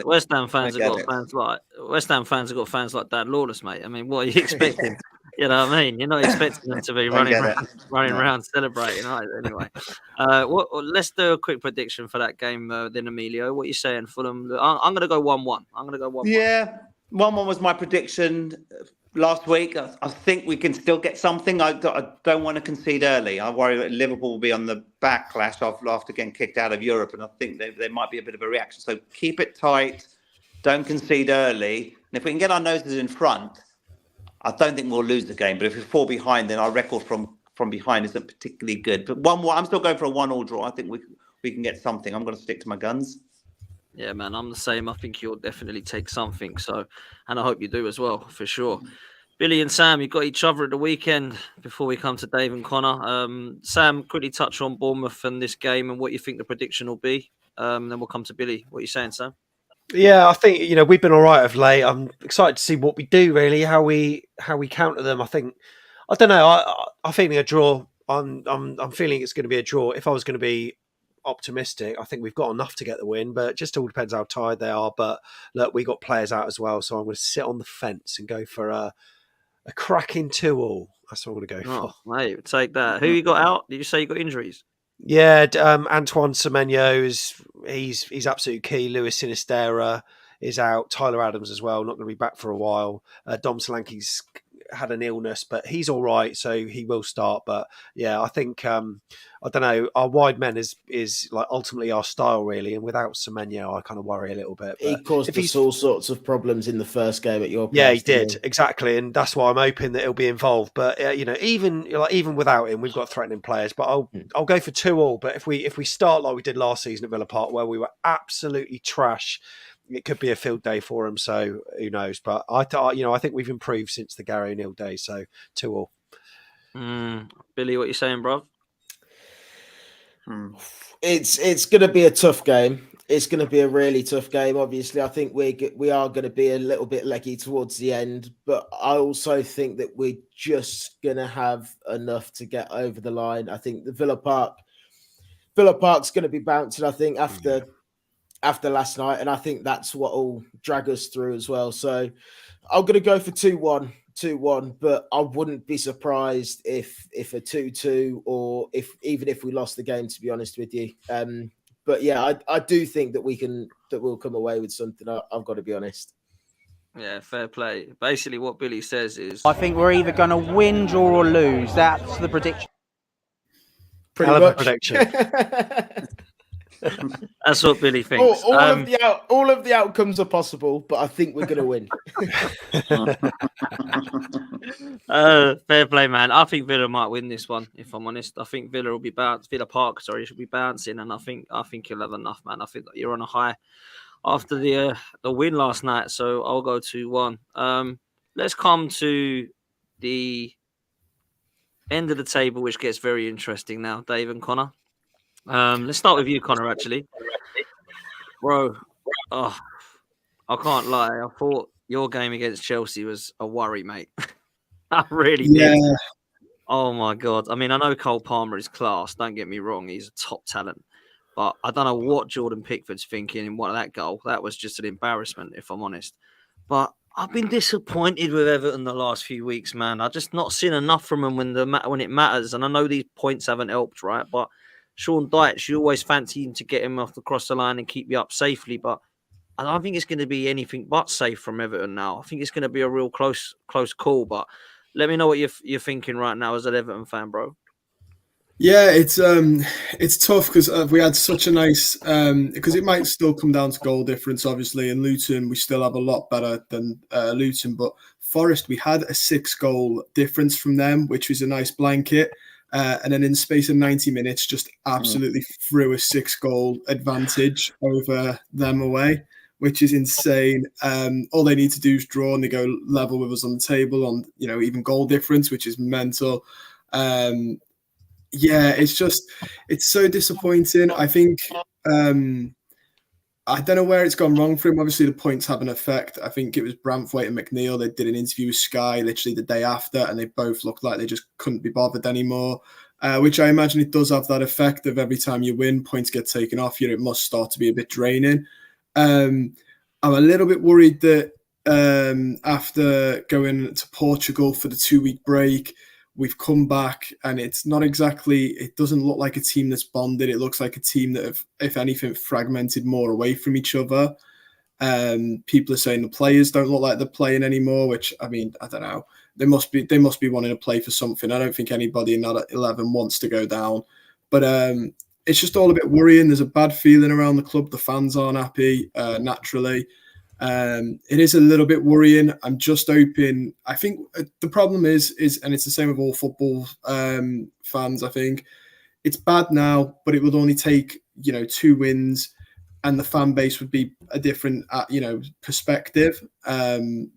West Ham fans have got fans like Dan Lawless, mate. I mean, what are you expecting? You know what I mean? You're not expecting them to be running around celebrating, right? Anyway, let's do a quick prediction for that game, then, Emilio. What are you saying, Fulham? I'm going to go 1-1. I'm going to go 1-1. Yeah, 1-1 was my prediction last week. I think we can still get something. I don't want to concede early. I worry that Liverpool will be on the backlash after getting kicked out of Europe, and I think there might be a bit of a reaction. So keep it tight. Don't concede early. And if we can get our noses in front, I don't think we'll lose the game. But if we fall behind, then our record from behind isn't particularly good. But 1-1, I'm still going for a 1-1 draw. I think we can get something. I'm going to stick to my guns. Yeah, man, I'm the same. I think you'll definitely take something. So, and I hope you do as well, for sure. Billy and Sam, you got each other at the weekend before we come to Dave and Connor. Sam, quickly touch on Bournemouth and this game and what you think the prediction will be. Then we'll come to Billy. What are you saying, Sam? Yeah, I think we've been all right of late. I'm excited to see what we do. Really, how we counter them. I don't know. I'm feeling a draw. I'm feeling it's going to be a draw. If I was going to be optimistic, I think we've got enough to get the win, but it just all depends how tired they are. But look, we got players out as well, so I'm going to sit on the fence and go for a cracking 2-2. That's what I'm going to go for. Mate, take that. Who you got out? Did you say you got injuries? Yeah, Antoine Semenyo he's absolutely key. Luis Sinisterra is out. Tyler Adams as well, not going to be back for a while. Dom Solanke's had an illness, but he's all right, so he will start. But yeah, I think I don't know. Our wide men is like ultimately our style, really, and without Semenyo, I kind of worry a little bit. But he caused us all sorts of problems in the first game at your place. Yeah, he did exactly, and that's why I'm hoping that he'll be involved. But even without him, we've got threatening players. But I'll go for 2-2. But if we start like we did last season at Villa Park, where we were absolutely trash, it could be a field day for him. So who knows? But I think we've improved since the Gary O'Neill day. So 2-2. Billy, what are you saying, bro? It's going to be a tough game. It's going to be a really tough game. Obviously, I think we are going to be a little bit leggy towards the end, but I also think that we're just going to have enough to get over the line. I think the Villa Park's going to be bouncing. I think after after last night, and I think that's what will drag us through as well. So I'm going to go for 2-1, but I wouldn't be surprised if a 2-2 or even if we lost the game, to be honest with you. But yeah, I do think that we'll come away with something. I've got to be honest. Yeah, fair play. Basically, what Billy says is, I think we're either going to win, draw, or lose. That's the prediction. Pretty Hell of a much. prediction. that's what Billy thinks. All of the outcomes are possible, but I think we're going to win. Fair play, man. I think Villa might win this one. If I'm honest, I think Villa Park, should be bouncing, and I think he'll have enough, man. I think that you're on a high after the win last night, so I'll go 2-1. Let's come to the end of the table, which gets very interesting now, Dave and Connor. Let's start with you, Connor, actually. Bro, I can't lie. I thought your game against Chelsea was a worry, mate. I really did. Oh, my God. I mean, I know Cole Palmer is class. Don't get me wrong. He's a top talent. But I don't know what Jordan Pickford's thinking in that goal. That was just an embarrassment, if I'm honest. But I've been disappointed with Everton the last few weeks, man. I've just not seen enough from them when it matters. And I know these points haven't helped, right? But Sean Dyche, you always fancy him to get him off across the line and keep you up safely. But I don't think it's going to be anything but safe from Everton now. I think it's going to be a real close call. But let me know what you're thinking right now as an Everton fan, bro. Yeah, it's tough because we had such a nice because it might still come down to goal difference, obviously. And Luton, we still have a lot better than Luton, but Forest, we had a 6-goal difference from them, which was a nice blanket. And then in the space of 90 minutes, just absolutely threw a 6-goal advantage over them away, which is insane. All they need to do is draw and they go level with us on the table on, even goal difference, which is mental. Yeah, it's so disappointing. I think, I don't know where it's gone wrong for him. Obviously, the points have an effect. I think it was Branthwaite and McNeil. They did an interview with Sky literally the day after, and they both looked like they just couldn't be bothered anymore, which I imagine it does have that effect of every time you win, points get taken off you. It must start to be a bit draining. I'm a little bit worried that after going to Portugal for the 2-week break, we've come back and it doesn't look like a team that's bonded. It looks like a team that have, if anything, fragmented more away from each other. People are saying the players don't look like they're playing anymore, which, I mean, I don't know. They must be wanting to play for something. I don't think anybody in that 11 wants to go down. But it's just all a bit worrying. There's a bad feeling around the club. The fans aren't happy, naturally. It is a little bit worrying. I'm just hoping. I think the problem is, and it's the same with all football fans. I think it's bad now, but it would only take 2 wins, and the fan base would be a different perspective. And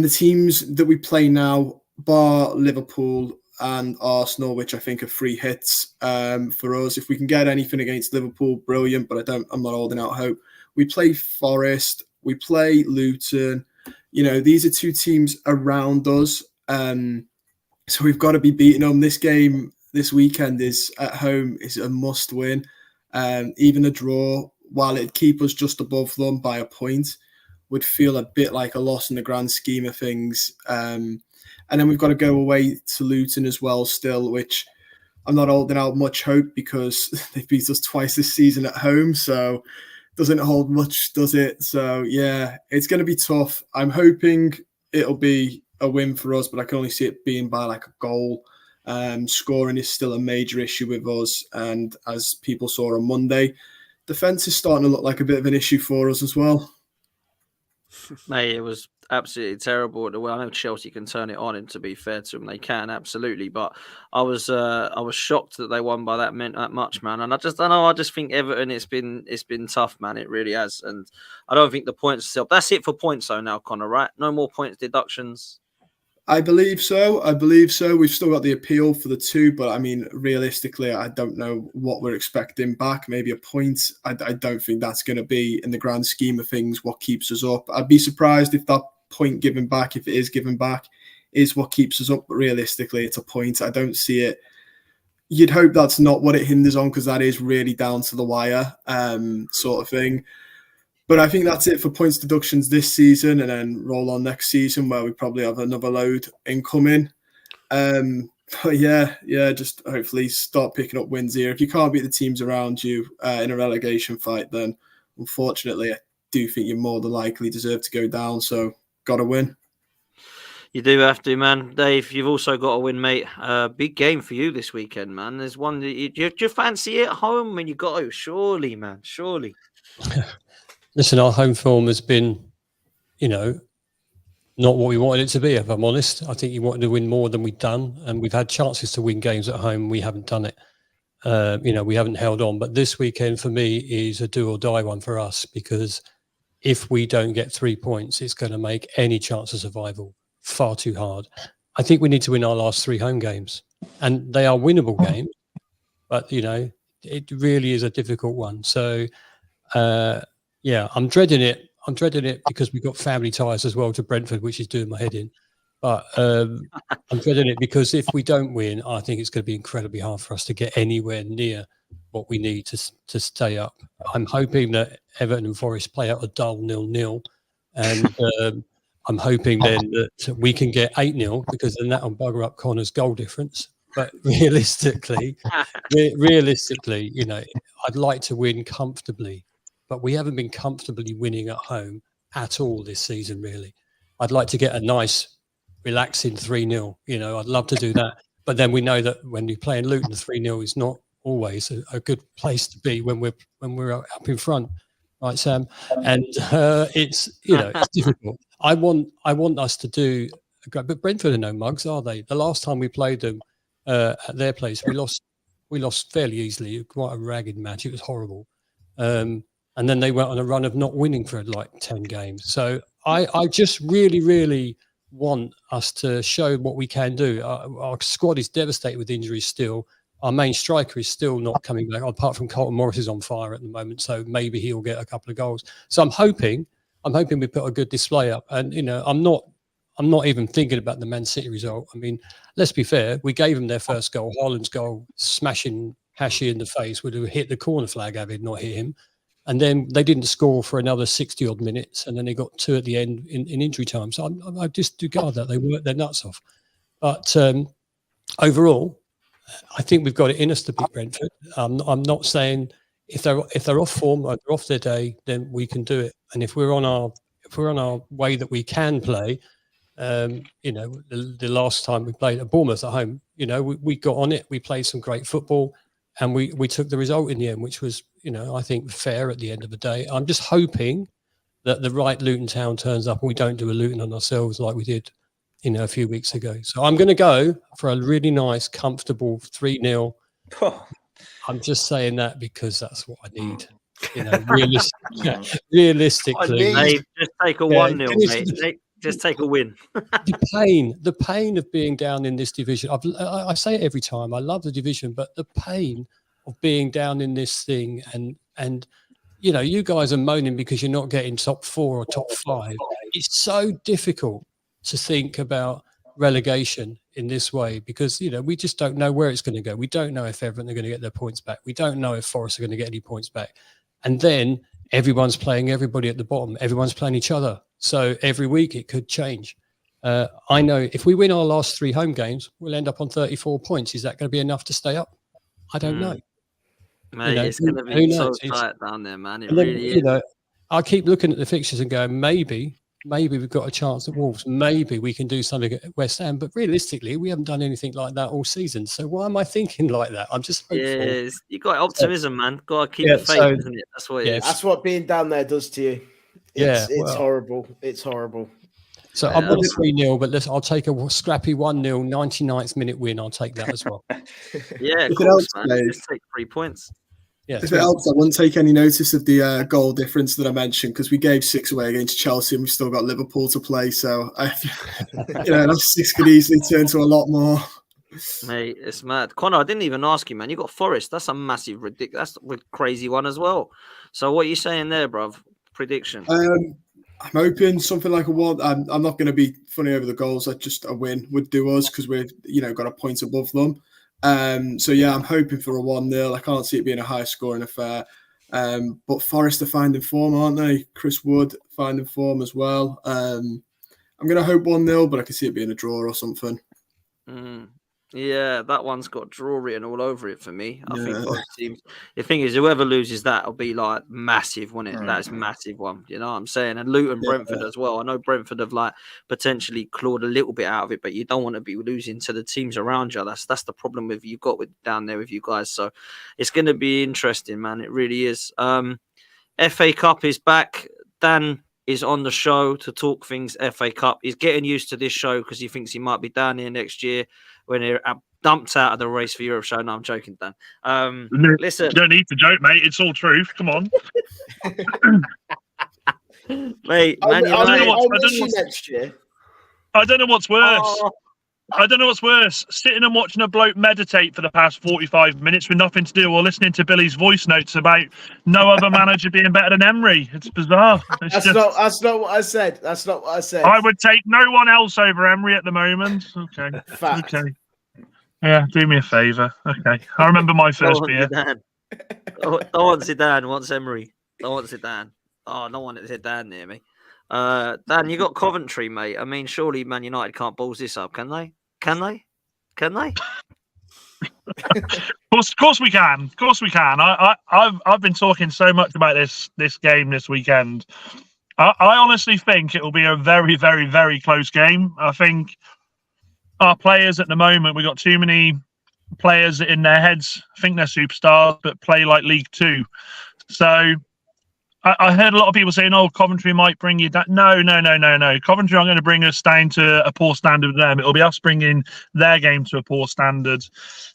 the teams that we play now, bar Liverpool and Arsenal, which I think are free hits for us. If we can get anything against Liverpool, brilliant. But I'm not holding out hope. We play Forest, we play Luton. These are 2 teams around us. So we've got to be beating them. This game this weekend is at home, is a must win. Even a draw, while it'd keep us just above them by a point, would feel a bit like a loss in the grand scheme of things. And then we've got to go away to Luton as well still, which I'm not holding out much hope because they beat us twice this season at home. So doesn't hold much, does it? So, yeah, it's going to be tough. I'm hoping it'll be a win for us, but I can only see it being by like a goal. Scoring is still a major issue with us. And as people saw on Monday, defence is starting to look like a bit of an issue for us as well. Mate, it was absolutely terrible. I know Chelsea can turn it on, and to be fair to them, they can absolutely. But I was shocked that they won by that much, man. And I just don't know. I just think Everton, it's been tough, man. It really has. And I don't think the points still. That's it for points, though. Now, Connor, right? No more points deductions. I believe so. We've still got the appeal for the 2, but I mean, realistically, I don't know what we're expecting back. Maybe a point. I don't think that's going to be, in the grand scheme of things, what keeps us up. I'd be surprised if that point given back, if it is given back, is what keeps us up. But realistically, it's a point. I don't see it. you'd hope that's not what it hinders on, because that is really down to the wire sort of thing. But I think that's it for points deductions this season, and then roll on next season where we probably have another load incoming. But yeah, just hopefully start picking up wins here. If you can't beat the teams around you in a relegation fight, then unfortunately I do think you more than likely deserve to go down. So got to win. You do have to, man. Dave, you've also got to win, mate. Big game for you this weekend, man. There's one that do you fancy it at home when you got to? Surely, man. Surely. Listen, our home form has been, not what we wanted it to be, if I'm honest. I think you wanted to win more than we've done, and we've had chances to win games at home. We haven't done it. We haven't held on. But this weekend for me is a do or die one for us, because if we don't get 3 points, it's going to make any chance of survival far too hard. I think we need to win our last 3 home games, and they are winnable games, but it really is a difficult one. So I'm dreading it. I'm dreading it because we've got family ties as well to Brentford, which is doing my head in. But I'm dreading it because if we don't win, I think it's going to be incredibly hard for us to get anywhere near what we need to stay up. I'm hoping that Everton and Forest play out a dull 0-0, and I'm hoping then that we can get 8-0, because then that'll bugger up Connor's goal difference. But realistically, I'd like to win comfortably, but we haven't been comfortably winning at home at all this season, really. I'd like to get a nice, relaxing 3-0. I'd love to do that. But then we know that when you're playing Luton, 3-0 is not always a good place to be when we're up in front, right, Sam? And it's difficult. I want us to do a great, but Brentford are no mugs, are they? The last time we played them at their place, we lost fairly easily. Quite a ragged match. It was horrible. And then they went on a run of not winning for like 10 games. So I just really, really want us to show what we can do. Our squad is devastated with injuries still. Our main striker is still not coming back, apart from Colton Morris is on fire at the moment. So maybe he'll get a couple of goals. So I'm hoping we put a good display up. And, I'm not even thinking about the Man City result. I mean, let's be fair. We gave them their first goal. Haaland's goal, smashing Hashi in the face, would have hit the corner flag, had it not hit him. And then they didn't score for another 60-odd minutes. And then they got 2 at the end in injury time. So I just regard that. They worked their nuts off. But overall, I think we've got it in us to beat Brentford. I'm not saying if they're off form or they're off their day, then we can do it. And if we're on our way that we can play, the last time we played at Bournemouth at home, we got on it. We played some great football, and we took the result in the end, which was, I think fair at the end of the day. I'm just hoping that the right Luton Town turns up and we don't do a Luton on ourselves like we did, a few weeks ago. So I'm going to go for a really nice, comfortable 3-0. I'm just saying that because that's what I need. Realistically, Dave, just take a 1-0, mate. Just take a win. The pain of being down in this division. I say it every time. I love the division, but the pain of being down in this thing, and you guys are moaning because you're not getting top 4 or top 5. It's so difficult to think about relegation in this way because we just don't know where it's going to go. We don't know if Everton are going to get their points back. We don't know if Forest are going to get any points back. And then everyone's playing everybody at the bottom. Everyone's playing each other. So every week it could change. I know if we win our last 3 home games, we'll end up on 34 points. Is that going to be enough to stay up? I don't know. Mate, it's going to be so tight down there, man. It really is. I keep looking at the fixtures and going, maybe we've got a chance at Wolves. Maybe we can do something at West Ham. But realistically, we haven't done anything like that all season. So why am I thinking like that? I'm just hopeful. Yes, you got optimism, man. Got to keep the faith, isn't it? That's what it is. That's what being down there does to you. It's horrible. It's horrible. So I want a 3-0, but I'll take a scrappy 1-0, 99th minute win. I'll take that as well. Yeah, of course, man. Just take 3 points. Yeah. If it helps, I wouldn't take any notice of the goal difference that I mentioned because we gave 6 away against Chelsea and we've still got Liverpool to play. So, that 6 could easily turn to a lot more. Mate, it's mad. Connor, I didn't even ask you, man. You got Forest. That's a massive, ridiculous, that's a crazy one as well. So what are you saying there, bruv? Prediction? I'm hoping something like a 1. I'm not going to be funny over the goals. Just a win would do us because we're, got a point above them. So yeah, I'm hoping for a 1-0. I can't see it being a high-scoring affair. But Forest are finding form, aren't they? Chris Wood finding form as well. I'm going to hope 1-0, but I can see it being a draw or something. Yeah, that one's got draw written all over it for me. I think both teams. The thing is, whoever loses that will be like massive, won't it? That's a massive one. You know what I'm saying? And Luton, Brentford as well. I know Brentford have like potentially clawed a little bit out of it, but you don't want to be losing to the teams around you. That's the problem with you got with down there with you guys. So it's going to be interesting, man. It really is. FA Cup is back. Dan is on the show to talk things FA Cup. He's getting used to this show because he thinks he might be down here next year when they're dumped out of the Race for Europe show. No, I'm joking, Dan. Listen, you don't need to joke, mate. It's all truth. Come on. Mate, I Man don't United. know next year. I don't know what's worse. I don't know what's worse, sitting and watching a bloke meditate for the past 45 minutes with nothing to do, or listening to Billy's voice notes about no other manager being better than Emery. It's bizarre. That's not what I said. That's not what I said. I would take no one else over Emery at the moment. Okay. Fact. Okay. Yeah, do me a favour. Okay. I remember my first beer. Don't want Zidane, wants Emery. Don't want Zidane. Oh, no one at Zidane near me. Dan, you got Coventry, mate. I mean, surely Man United can't balls this up, can they? Can they? Can they? Of course we can. Of course we can. I've been talking so much about this game this weekend. I honestly think it will be a very, very, very close game. I think our players at the moment, we've got too many players in their heads think they're superstars, but play like League Two. So I heard a lot of people saying, "Oh, Coventry might bring you down." No. Coventry aren't going to bring us down to a poor standard with them. It'll be us bringing their game to a poor standard.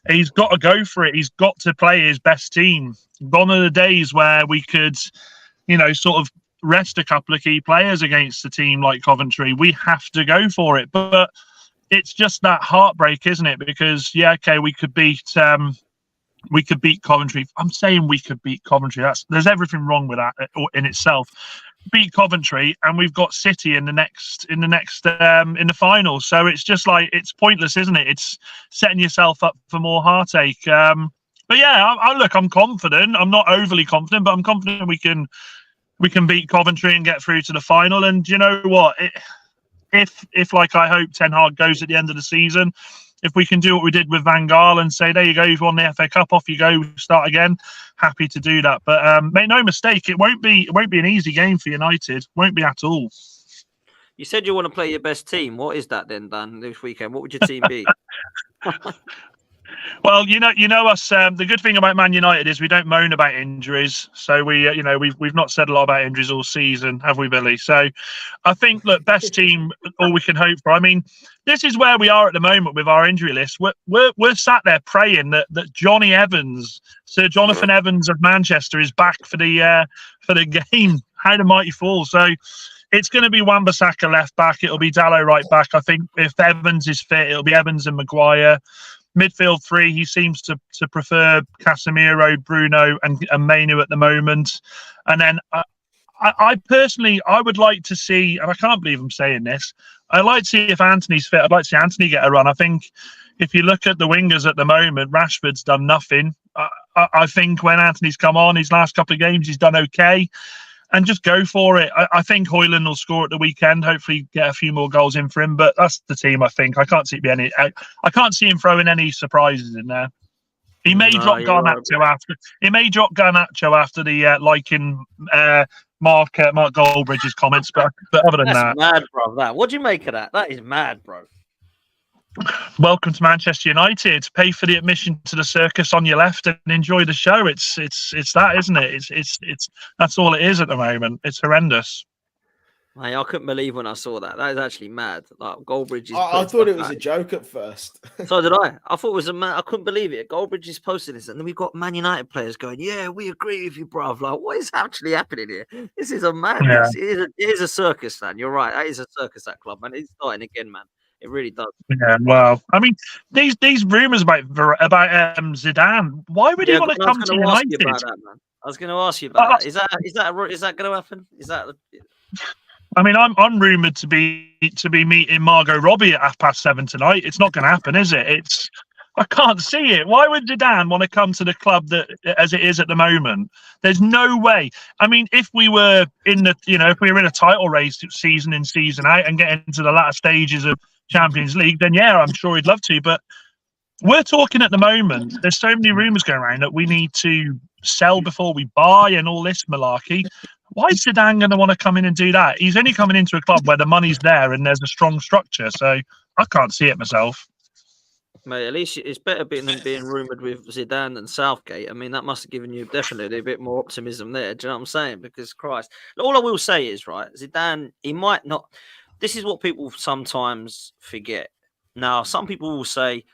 He's got to go for it. He's got to play his best team. Gone are the days where we could, sort of rest a couple of key players against a team like Coventry. We have to go for it. But it's just that heartbreak, isn't it? Because, we could beat Coventry. I'm saying we could beat Coventry. There's everything wrong with that in itself. Beat Coventry, and we've got City in the final. So it's just like, it's pointless, isn't it? It's setting yourself up for more heartache. But yeah, I'm confident. I'm not overly confident, but I'm confident we can beat Coventry and get through to the final. And you know what? If like I hope Ten Hag goes at the end of the season, if we can do what we did with Van Gaal and say, there you go, you've won the FA Cup, off you go, start again, happy to do that. But make no mistake, it won't be an easy game for United. Won't be at all. You said you want to play your best team. What is that then, Dan, this weekend? What would your team be? Well, you know us. The good thing about Man United is we don't moan about injuries. So we've not said a lot about injuries all season, have we, Billy? So I think, look, best team, all we can hope for. I mean, this is where we are at the moment with our injury list. We're sat there praying that Johnny Evans, Sir Jonathan Evans of Manchester, is back for the game. How the mighty fall. So it's going to be Wan-Bissaka left back. It'll be Dalot right back. I think if Evans is fit, it'll be Evans and Maguire. Midfield three, he seems to prefer Casemiro, Bruno, and Mainu at the moment. And then I personally, I would like to see, and I can't believe I'm saying this, I'd like to see if Anthony's fit. I'd like to see Anthony get a run. I think if you look at the wingers at the moment, Rashford's done nothing. I think when Anthony's come on, his last couple of games, he's done okay. And just go for it. I think Højlund will score at the weekend. Hopefully, get a few more goals in for him. But that's the team. I think I can't see I can't see him throwing any surprises in there. He may drop Garnacho after. He may drop Garnacho after the liking Mark Goldbridge's comments. But other than that's mad, bro. What do you make of that? That is mad, bro. Welcome to Manchester United. Pay for the admission to the circus on your left and enjoy the show. It's that, isn't it? It's that's all it is at the moment. It's horrendous. Mate, I couldn't believe when I saw that. That is actually mad. Like Goldbridge is. I thought it was a joke at first. So did I. I thought it was I couldn't believe it. Goldbridge is posting this, and then we've got Man United players going, "Yeah, we agree with you, bruv." Like, what is actually happening here? This is a madness. Yeah. It is a circus, man. You're right. That is a circus, that club, man. It's starting again, man. It really does. Yeah, well, I mean, these rumours about Zidane. Why would he want to come to United? I was going to ask you about that. Is that going to happen? Is that? I mean, I'm rumoured to be meeting Margot Robbie at 7:30 tonight. It's not going to happen, is it? I can't see it. Why would Zidane want to come to the club that as it is at the moment? There's no way. I mean, if we were in the, if we were in a title race season in, season out and getting into the latter stages of Champions League, then yeah, I'm sure he'd love to. But we're talking at the moment, there's so many rumours going around that we need to sell before we buy and all this malarkey. Why is Zidane going to want to come in and do that? He's only coming into a club where the money's there and there's a strong structure. So I can't see it myself. Mate, at least it's better than being rumoured with Zidane and Southgate. I mean, that must have given you definitely a bit more optimism there. Do you know what I'm saying? Because, Christ, all I will say is, right, Zidane, he might not. This is what people sometimes forget. Now, some people will say,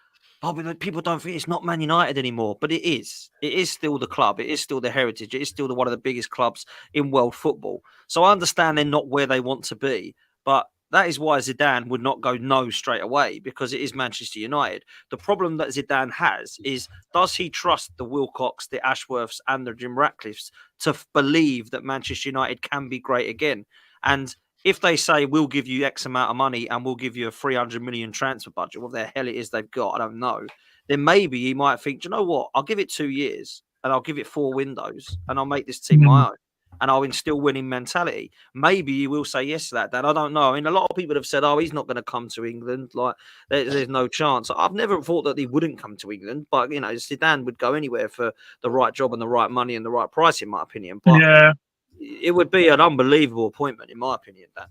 oh, but people don't think it's not Man United anymore. But it is. It is still the club. It is still the heritage. It is still one of the biggest clubs in world football. So I understand they're not where they want to be. But that is why Zidane would not go no straight away, because it is Manchester United. The problem that Zidane has is, does he trust the Wilcocks, the Ashworths and the Jim Ratcliffes to believe that Manchester United can be great again? And if they say, we'll give you X amount of money and we'll give you a 300 million transfer budget, what the hell it is they've got, I don't know, then maybe he might think, do you know what, I'll give it 2 years and I'll give it 4 windows and I'll make this team my own. And I'll instill winning mentality. Maybe you will say yes to that, Dan. I don't know. I mean, a lot of people have said, oh, he's not going to come to England. Like, there's no chance. I've never thought that he wouldn't come to England. But, Zidane would go anywhere for the right job and the right money and the right price, in my opinion. But yeah, it would be an unbelievable appointment, in my opinion, Dan.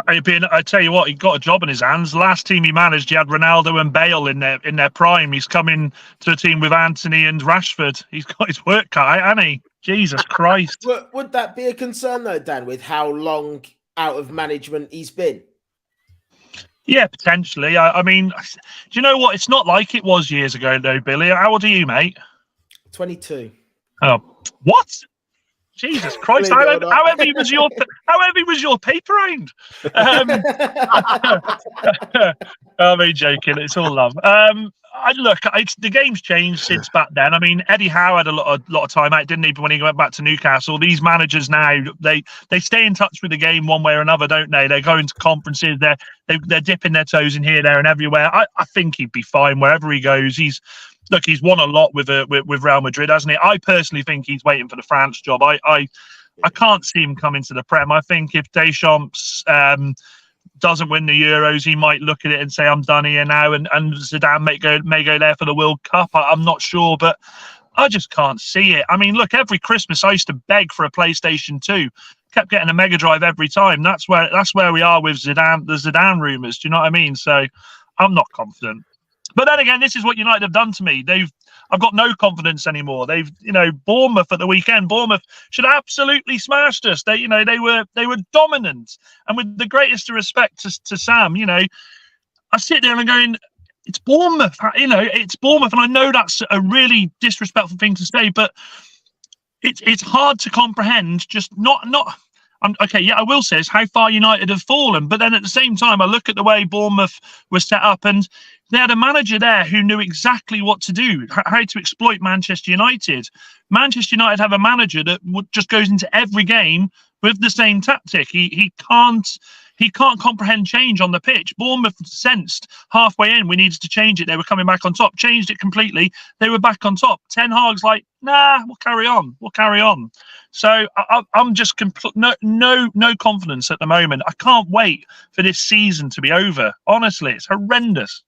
I tell you what, he got a job in his hands. Last team he managed, he had Ronaldo and Bale in their prime. He's come in to a team with Anthony and Rashford. He's got his work cut out, hasn't he? Jesus Christ. Would that be a concern, though, Dan, with how long out of management he's been? Yeah, potentially. I mean, do you know what? It's not like it was years ago, though, Billy. How old are you, mate? 22. Oh, what? Jesus Christ! How heavy was your paper round? I'm only joking. It's all love. The game's changed since back then. I mean, Eddie Howe had a lot of time out, didn't he? When he went back to Newcastle, these managers now they stay in touch with the game one way or another, don't they? They go into conferences. They're dipping their toes in here, there, and everywhere. I think he'd be fine wherever he goes. He's won a lot with Real Madrid, hasn't he? I personally think he's waiting for the France job. I can't see him coming to the Prem. I think if Deschamps doesn't win the Euros, he might look at it and say, I'm done here now, and Zidane may go there for the World Cup. I'm not sure, but I just can't see it. I mean, look, every Christmas I used to beg for a PlayStation 2. Kept getting a Mega Drive every time. That's where we are with Zidane, the Zidane rumours. Do you know what I mean? So I'm not confident. But then again, this is what United have done to me. I've got no confidence anymore. Bournemouth at the weekend. Bournemouth should have absolutely smashed us. They were dominant. And with the greatest respect to Sam, I sit there and I'm going, it's Bournemouth. It's Bournemouth, and I know that's a really disrespectful thing to say, but it's hard to comprehend. Just not. Okay, yeah, I will say is how far United have fallen. But then at the same time, I look at the way Bournemouth was set up, and they had a manager there who knew exactly what to do, how to exploit Manchester United. Manchester United have a manager that just goes into every game with the same tactic. He can't comprehend change on the pitch. Bournemouth sensed halfway in we needed to change it. They were coming back on top. Changed it completely. They were back on top. Ten Hag's like, nah, we'll carry on. So I'm just no confidence at the moment. I can't wait for this season to be over. Honestly, it's horrendous.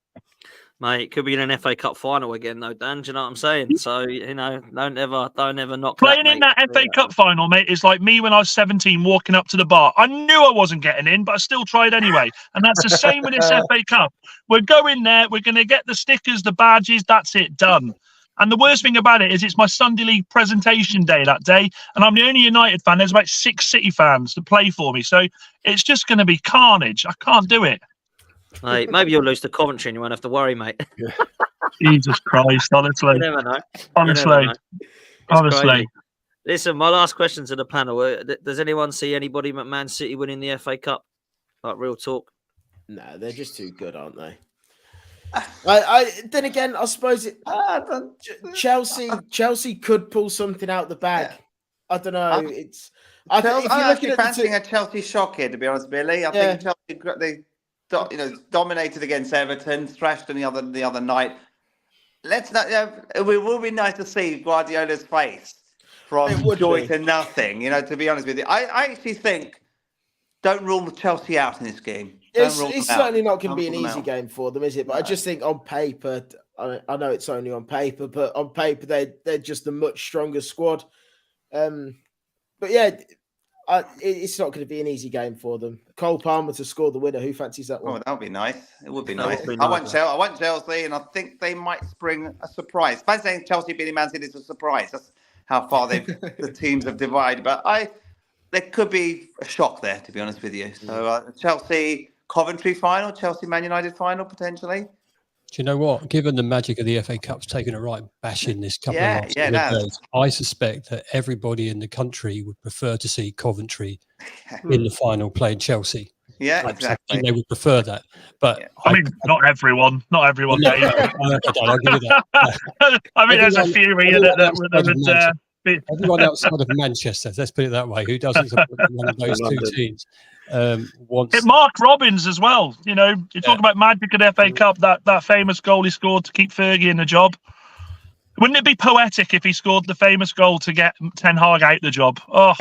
Mate, it could be in an FA Cup final again, though, Dan. Do you know what I'm saying? So, don't ever knock playing that, in that FA Cup final, mate, is like me when I was 17 walking up to the bar. I knew I wasn't getting in, but I still tried anyway. And that's the same with this FA Cup. We're going there. We're going to get the stickers, the badges. That's it. Done. And the worst thing about it is it's my Sunday League presentation day that day, and I'm the only United fan. There's about 6 City fans that play for me. So it's just going to be carnage. I can't do it. Mate, maybe you'll lose to Coventry and you won't have to worry, mate. Jesus Christ, honestly. You never know. Honestly. Crazy. Listen, my last question to the panel. Does anyone see anybody at Man City winning the FA Cup? Like, real talk? No, they're just too good, aren't they? Then again, I suppose Chelsea could pull something out the bag. Yeah. I don't know. I'm actually fancying a Chelsea shock here, to be honest, Billy. I think Chelsea dominated against Everton, thrashed them the other night. let's not. It will be nice to see Guardiola's face from It would joy be. to nothing. To be honest with you, I actually think don't rule Chelsea out in this game. Don't rule It's them out. certainly not going to Don't be an rule them easy out. game for them, is it? But I No. just think on paper, I know it's only on paper, but on paper they're just a much stronger squad. But yeah, it's not going to be an easy game for them. Cole Palmer to score the winner. Who fancies that one? Oh, that would be nice. It would be That nice. would be I want nice. Chelsea. I want Chelsea, and I think they might spring a surprise. If I'm saying Chelsea beating Man City is a surprise, that's how far the teams have divided. But there could be a shock there, to be honest with you. So Chelsea Coventry final, Chelsea Man United final potentially. Do you know what? Given the magic of the FA Cup's taken a right bashing this couple of months, days, I suspect that everybody in the country would prefer to see Coventry in the final playing Chelsea. Yeah, exactly. I think they would prefer that. But I mean, not everyone. Not everyone. Dave. I'll give you that. I mean, there's a few here that would. Everyone outside of Manchester, let's put it that way, who doesn't support one of those two teams, wants. Mark Robbins as well. You talk about magic at FA Cup, that famous goal he scored to keep Fergie in the job. Wouldn't it be poetic if he scored the famous goal to get Ten Hag out the job? Oh,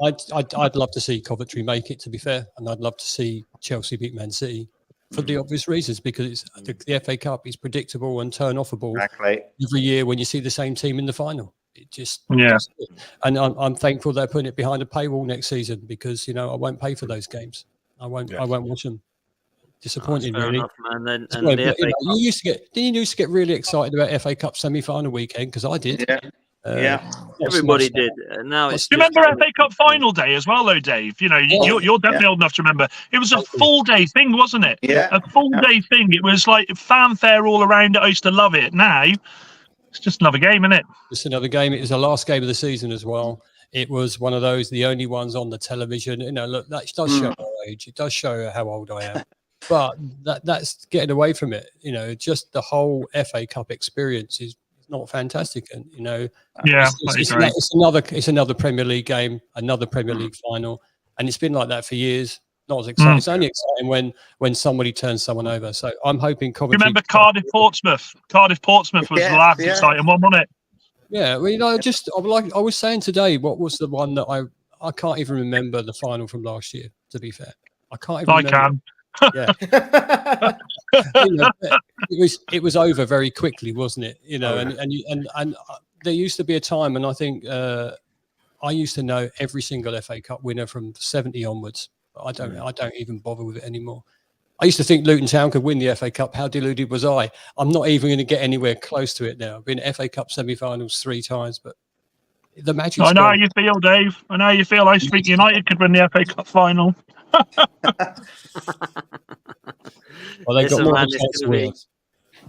I'd love to see Coventry make it, to be fair, and I'd love to see Chelsea beat Man City for the obvious reasons, because the FA Cup is predictable and turn-offable every year when you see the same team in the final. It just and I'm thankful they're putting it behind a paywall next season, because I won't pay for those games. I won't watch them. Disappointing, really. Enough, man. You used to get really excited about FA Cup semi-final weekend, because I did. Everybody did. Now it's. Do you remember FA Cup final day as well, though, Dave? You're definitely old enough to remember. It was a full day thing, wasn't it? Yeah. A full day thing. It was like fanfare all around it. I used to love it. Now it's just another game, isn't it? Just another game. It was the last game of the season as well. It was one of those, the only ones on the television. Look, that does show our age. It does show how old I am. But that's getting away from it. Just the whole FA Cup experience is not fantastic, and it's another Premier League game, another Premier League final, and it's been like that for years. Not as exciting. It's only exciting when somebody turns someone over. So I'm hoping Coventry. Remember Cardiff Portsmouth? Cardiff Portsmouth was the last exciting one, wasn't it? Yeah, well, I was saying today, what was the one that I can't even remember the final from last year. To be fair, I can't even. I can. Yeah, it was over very quickly, wasn't it? And there used to be a time, and I think I used to know every single FA Cup winner from 70 onwards. But I don't even bother with it anymore. I used to think Luton Town could win the FA Cup. How deluded was I? I'm not even going to get anywhere close to it now. I've been FA Cup semi-finals 3 times, but the magic. I know how you feel, Dave. I know how you feel. I think United could win the FA Cup final. Well, they got more of a chance to win.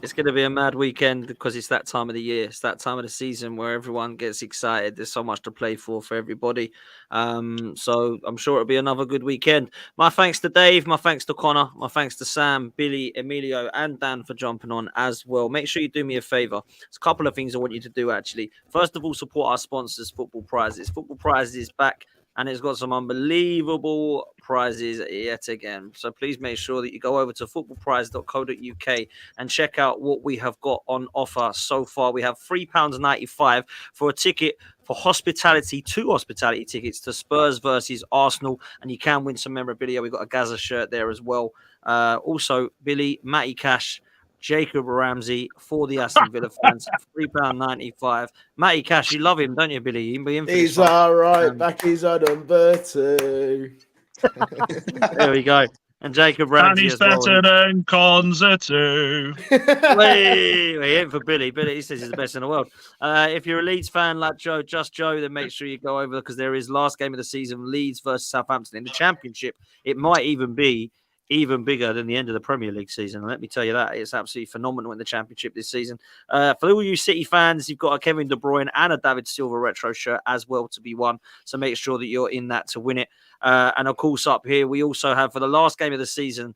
It's going to be a mad weekend, because it's that time of the year. It's that time of the season where everyone gets excited. There's so much to play for everybody. So I'm sure it'll be another good weekend. My thanks to Dave. My thanks to Connor. My thanks to Sam, Billy, Emilio, and Dan for jumping on as well. Make sure you do me a favor. There's a couple of things I want you to do, actually. First of all, support our sponsors, Football Prizes. Football Prizes is back, and it's got some unbelievable prizes yet again. So please make sure that you go over to footballprize.co.uk and check out what we have got on offer so far. We have £3.95 for a ticket for hospitality tickets to Spurs versus Arsenal, and you can win some memorabilia. We've got a Gaza shirt there as well. Also, Billy, Matty Cash, Jacob Ramsey for the Aston Villa fans, £3.95. Matty Cash, you love him, don't you, Billy? He's all right. Back he's on number 2. There we go. And Jacob Ramsey. And he's better than Konza too. Wait, in for Billy. Billy, he says he's the best in the world. If you're a Leeds fan like Joe, just Joe, then make sure you go over, because there is last game of the season, Leeds versus Southampton in the Championship. It might even be even bigger than the end of the Premier League season. And let me tell you that. It's absolutely phenomenal in the Championship this season. For all you City fans, you've got a Kevin De Bruyne and a David Silva retro shirt as well to be won. So make sure that you're in that to win it. And of course, up here, we also have, for the last game of the season,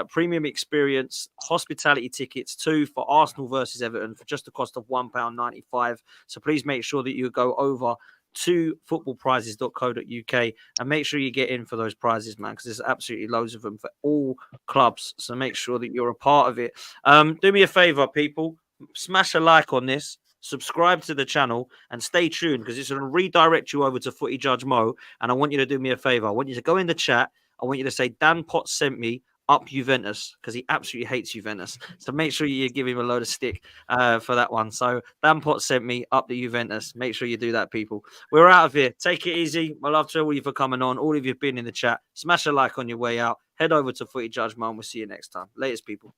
premium experience hospitality tickets too for Arsenal versus Everton for just the cost of £1.95. So please make sure that you go over to footballprizes.co.uk and make sure you get in for those prizes, man, because there's absolutely loads of them for all clubs. So make sure that you're a part of it. Do me a favor, people, smash a like on this, subscribe to the channel, and stay tuned because it's going to redirect you over to Footy Judge Mo. And I want you to do me a favor. I want you to go in the chat. I want you to say Dan Potts sent me up Juventus because he absolutely hates Juventus. So make sure you give him a load of stick for that one. So Dan Potts sent me up the Juventus. Make sure you do that, people. We're out of here. Take it easy. My love to all of you for coming on. All of you have been in the chat. Smash a like on your way out. Head over to Footy Judge Mo and we'll see you next time. Latest, people.